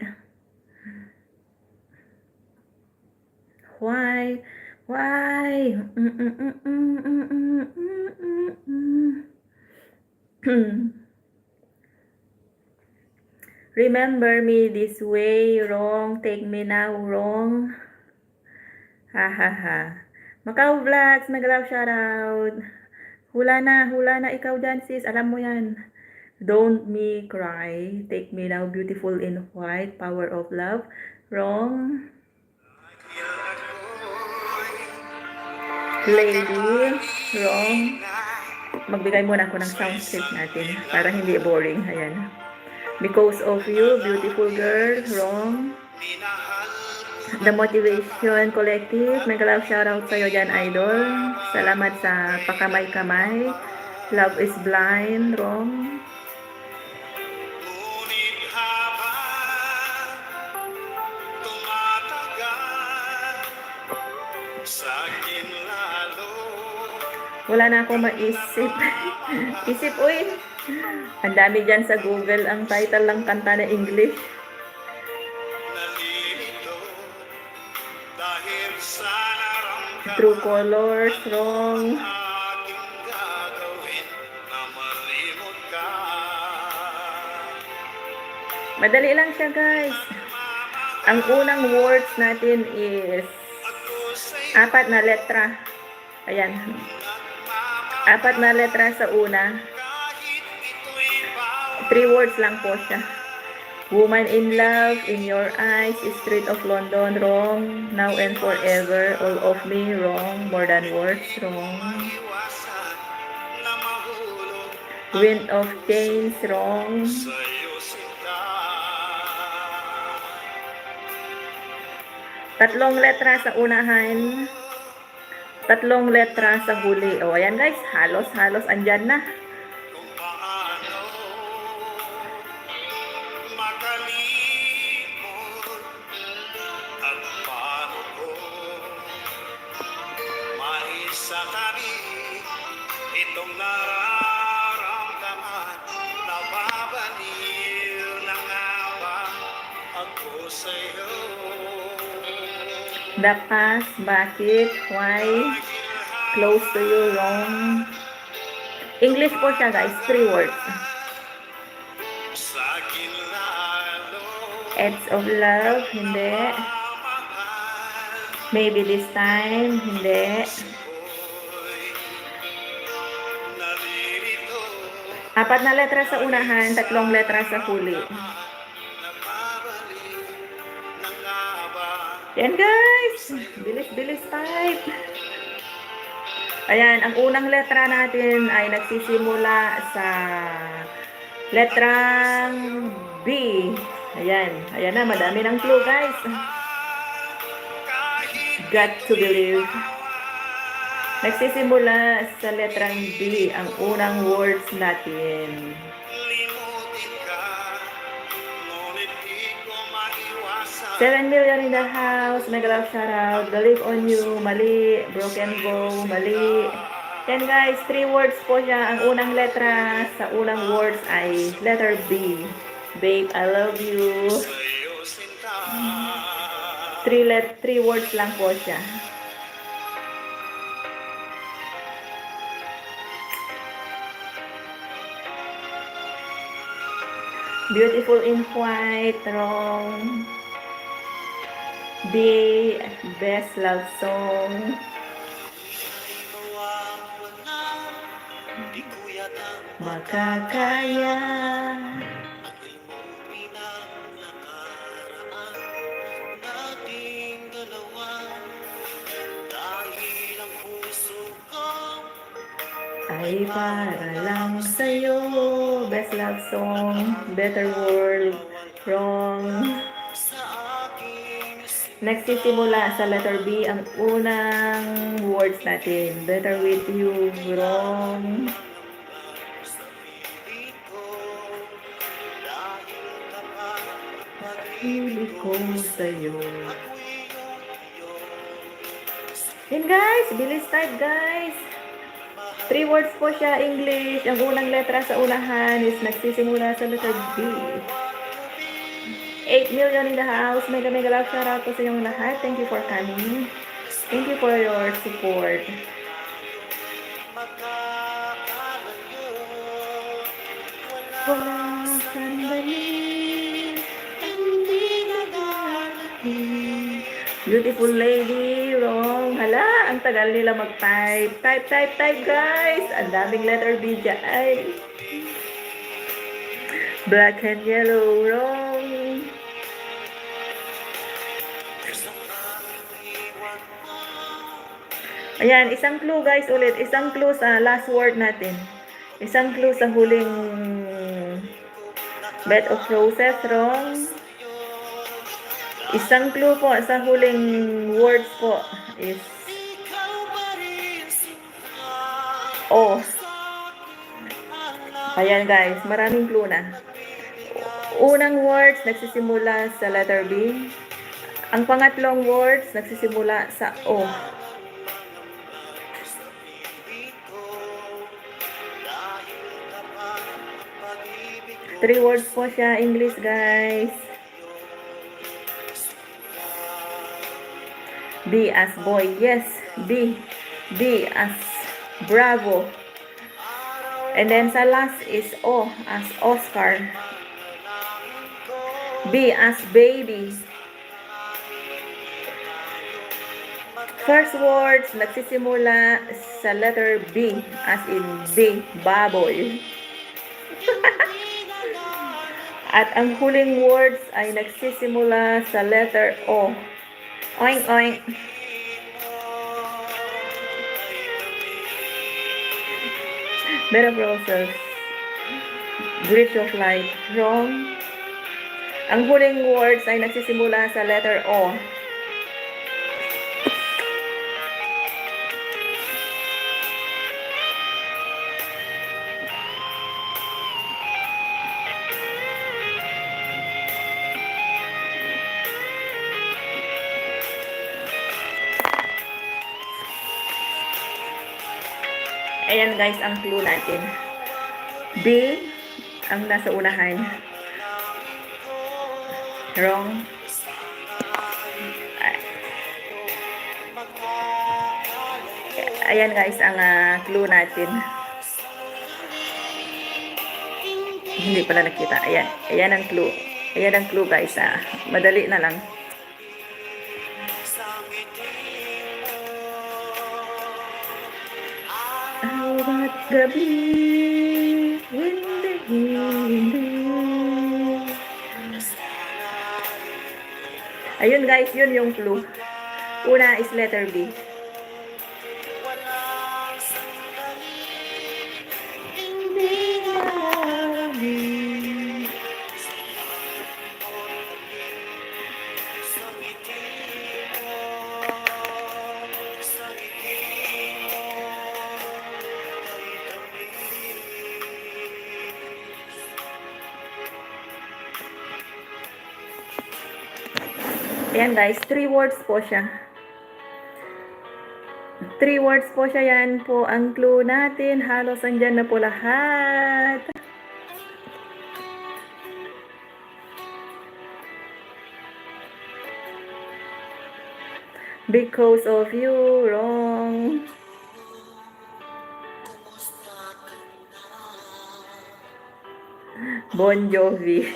Why? Remember me this way, wrong. Take me now, wrong. Ha ha ha. Macau Vlogs, mega love shoutout. Hula na ikaw dyan sis, alam mo yan. Don't me cry, take me now, beautiful in white, power of love. Wrong. Lady, wrong. Magbigay muna ako ng sound script natin para hindi boring. Ayan. Because of you, beautiful girl, wrong. The Motivation Collective, mega love shoutout sa'yo dyan, idol. Salamat sa pakamay-kamay. Love is blind, wrong. Wala na akong maisip. Isip, uy. Ang dami dyan sa Google ang title ng kanta na English. True Colors, wrong. Madali lang siya, guys. Ang unang words natin is 4 na letra. Ayan. 4 na letra sa una. 3 words lang po siya. Woman in love, in your eyes, street of London, wrong. Now and forever, all of me, wrong. More than words, wrong. Wind of chains, wrong. Tatlong letra sa unahan. 3 letra sa huli. O, ayan guys, halos andyan na. Sa tabi, itong nararamdaman, nababaliw na nga ba ako sa'yo? The past, bakit, why, close to you, wrong. English po siya guys, 3 words. Acts of love, hindi. Maybe this time, hindi. 4 na letra sa unahan, 3 letra sa huli. Yan guys! Bilis type! Ayan, ang unang letra natin ay nagsisimula sa letrang B. Ayan na, madami ng clue guys. Got to believe. Nagsisimula sa letrang B ang unang words natin. 7 million in the house. Mega love shoutout. Believe on you. Mali. Broken bow. Mali. Yan guys, 3 words po siya. Ang unang letra sa unang words ay letter B. Babe, I love you. 3 words lang po siya. Beautiful in white, wrong. The best love song. Makakaya. Ay para lang sa'yo. Best love song. Better world. Wrong. Nagsisimula sa letter B ang unang words natin. Better with you. Wrong. Pag-ibig ko sa'yo. Yan guys. Bilis type guys. 3 words po siya, English. Ang unang letra sa unahan is nagsisimula sa letter B. 8 million in the house. Mega love shoutout po sa inyong lahat. Thank you for coming. Thank you for your support. Walang sandali ang di naglalaki. Beautiful lady, wrong. Hala, ang tagal nila mag-type. Type, type, type, guys. Ang daming letter B dyan. Black and yellow, wrong. Ayan, isang clue guys ulit. Isang clue sa last word natin. Isang clue sa huling bed of roses, wrong. Isang clue po sa huling words po is O. Ayan guys, maraming clue na. Unang words nagsisimula sa letter B. Ang pangatlong words nagsisimula sa O. Three words po siya, English guys. B as boy, yes, B. B as bravo. And then sa last is O as Oscar. B as baby. First words nagsisimula sa letter B as in B, baboy. At ang huling words ay nagsisimula sa letter O. Oink, oink. Bed of roses. Bridge of light. Wrong. Ang huling words ay nagsisimula sa letter O. Ayan guys, ang clue natin. B, ang nasa unahan. Wrong. Ayan guys, ang clue natin. Hindi pala nakita. Ayan. Ayan ang clue. Ayan ang clue guys. Madali na lang. Bawat gabi, hindi. Ayun guys, yun yung clue. Una is letter B. Ayan guys, 3 words po siya. 3 words po siya, yan po ang clue natin. Halos andyan na po lahat. Because of you, wrong. Bon Jovi.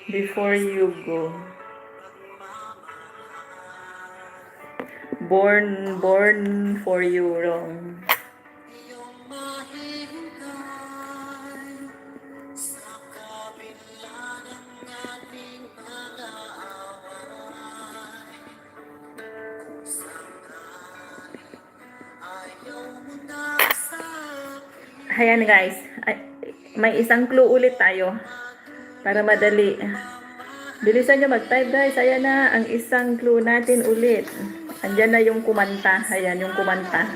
Before you go. Born for you, wrong. Ayan guys, may isang clue ulit tayo para madali. Bilisan nyo mag-type guys. Ayan na ang isang clue natin ulit. Andyan na yung kumanta. Ayan yung kumanta.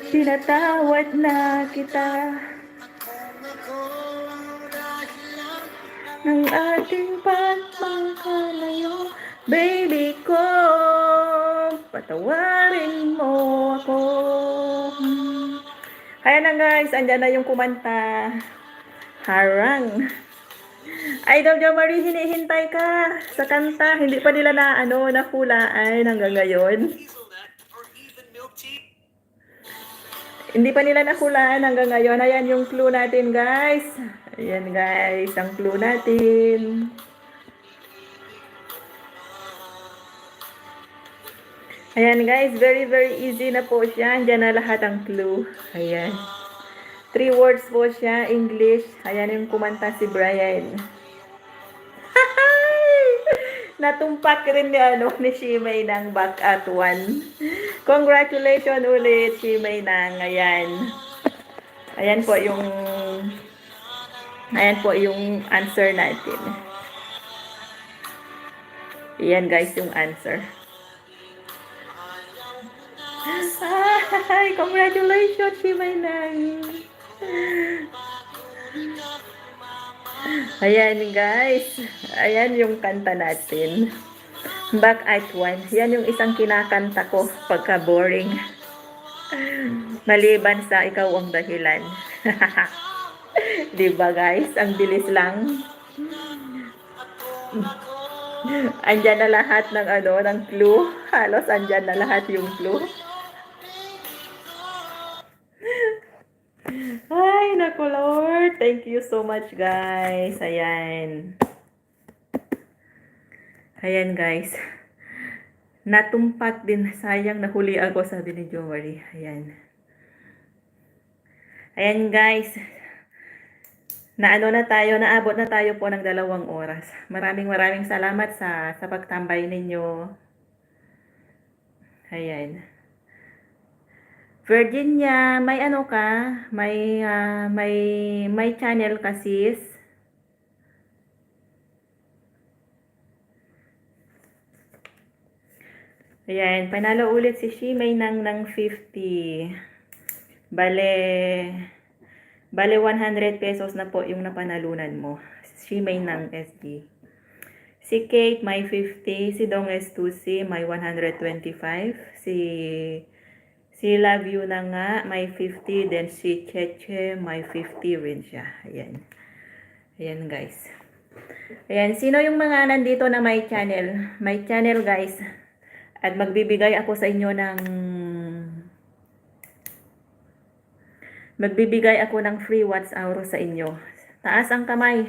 Pinatawad na kita ng ating pagmamahalayo. Baby ko, patawarin mo ako. Ayan na guys, andyan na yung kumanta. Harang. Idol Jo Marie, hinihintay ka sa kanta. Hindi pa nila na nahulaan hanggang ngayon. Hazelnut or even milk tea. Hindi pa nila nahulaan hanggang ngayon. Ayan yung clue natin guys. Ayan guys, ang clue natin. Ayan guys, very easy na po siya. Diyan na lahat ang clue. Ayan. 3 words po siya, English. Ayan yung kumanta si Brian. Natumpak rin ni Shimei ng back at 1. Congratulations ulit, Shimei ng ayan. Ayan po yung answer natin. Ayan guys yung answer. Ay, congratulations, Shimei ng. Ayan guys. Ayan yung kanta natin. Back at 1. Yan yung isang kinakanta ko pagka boring. Maliban sa ikaw ang dahilan. Diba guys? Ang bilis lang. Andyan na lahat ng clue. Halos andyan na lahat yung clue. Ay, naku Lord. Thank you so much guys. Ayan. Ayan guys. Natumpak din. Sayang nahuli ako, sabi ni Jory. Ayan. Ayan guys. Naabot na tayo po ng 2 oras. Maraming salamat sa pagtambay ninyo. Ayan. Virginia, may may channel ka sis. Ayan, panalo ulit si Shimei ng 50. Bale 100 pesos na po yung napanalunan mo. Shimei ng SG. Si Kate may 50, si Dong S2C may 125, si Love You na nga may 50, then si Cheche may 50 rin siya. Ayan. Ayan guys. Ayan, sino yung mga nandito na may channel? May channel guys. At magbibigay ako sa inyo ng free watch hour sa inyo. Taas ang kamay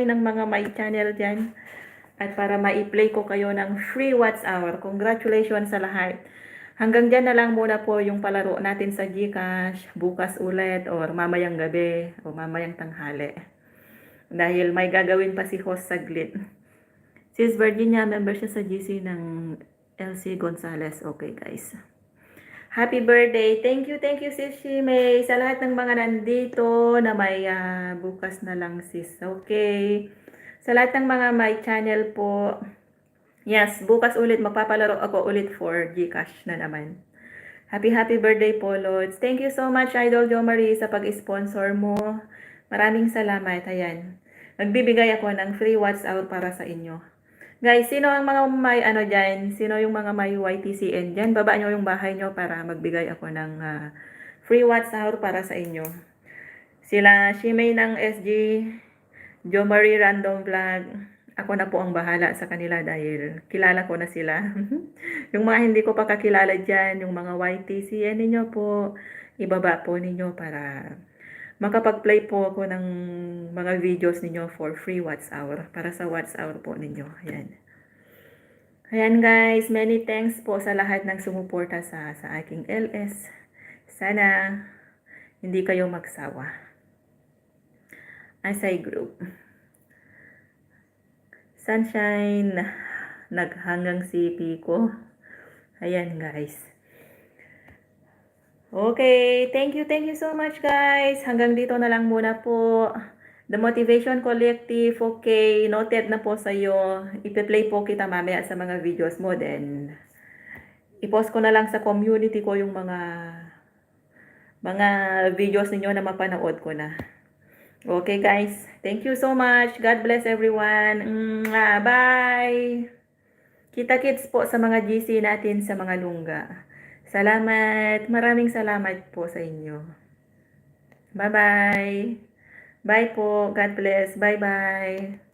ng mga may channel dyan. At para ma-play ko kayo ng free watch hour. Congratulations sa lahat. Hanggang dyan na lang muna po yung palaro natin sa GCash. Bukas ulit or mamayang gabi o mamayang tanghali. Dahil may gagawin pa si host saglit. Sis Virginia, member siya sa GC ng LC Gonzales. Okay guys. Happy birthday. Thank you sis Shimei. Sa lahat ng mga nandito na may bukas na lang sis. Okay. Sa lahat ng mga may channel po. Yes, bukas ulit magpapalaro ako ulit for GCash na naman. Happy birthday po Lods. Thank you so much Idol Jo Marie sa pag-sponsor mo. Maraming salamat. Ayan. Magbibigay ako ng free watch hour para sa inyo. Guys, sino ang mga may dyan? Sino yung mga may YTCN dyan? Baba nyo yung bahay nyo para magbigay ako ng free watch hour para sa inyo. Sila Shimei ng SG, Jo Marie Random Vlog. Ako na po ang bahala sa kanila dahil kilala ko na sila. Yung mga hindi ko pa kakilala dyan, yung mga YTCN ninyo po, ibaba po ninyo para makapag-play po ako ng mga videos ninyo for free watch hour. Para sa watch hour po ninyo. Ayan. Ayan guys, many thanks po sa lahat ng sumuporta sa aking LS. Sana hindi kayo magsawa. Asay Group. Sunshine, naghanggang CP ko. Ayan guys. Okay, thank you so much guys. Hanggang dito na lang muna po. The Motivation Collective, okay, noted na po sa iyo. Ipe-play po kita mamaya sa mga videos mo, then i-post ko na lang sa community ko yung mga videos ninyo na mapanood ko na. Okay guys, thank you so much. God bless everyone. Bye! Kita-kits po sa mga GC natin sa mga lungga. Salamat. Maraming salamat po sa inyo. Bye-bye. Bye po. God bless. Bye-bye.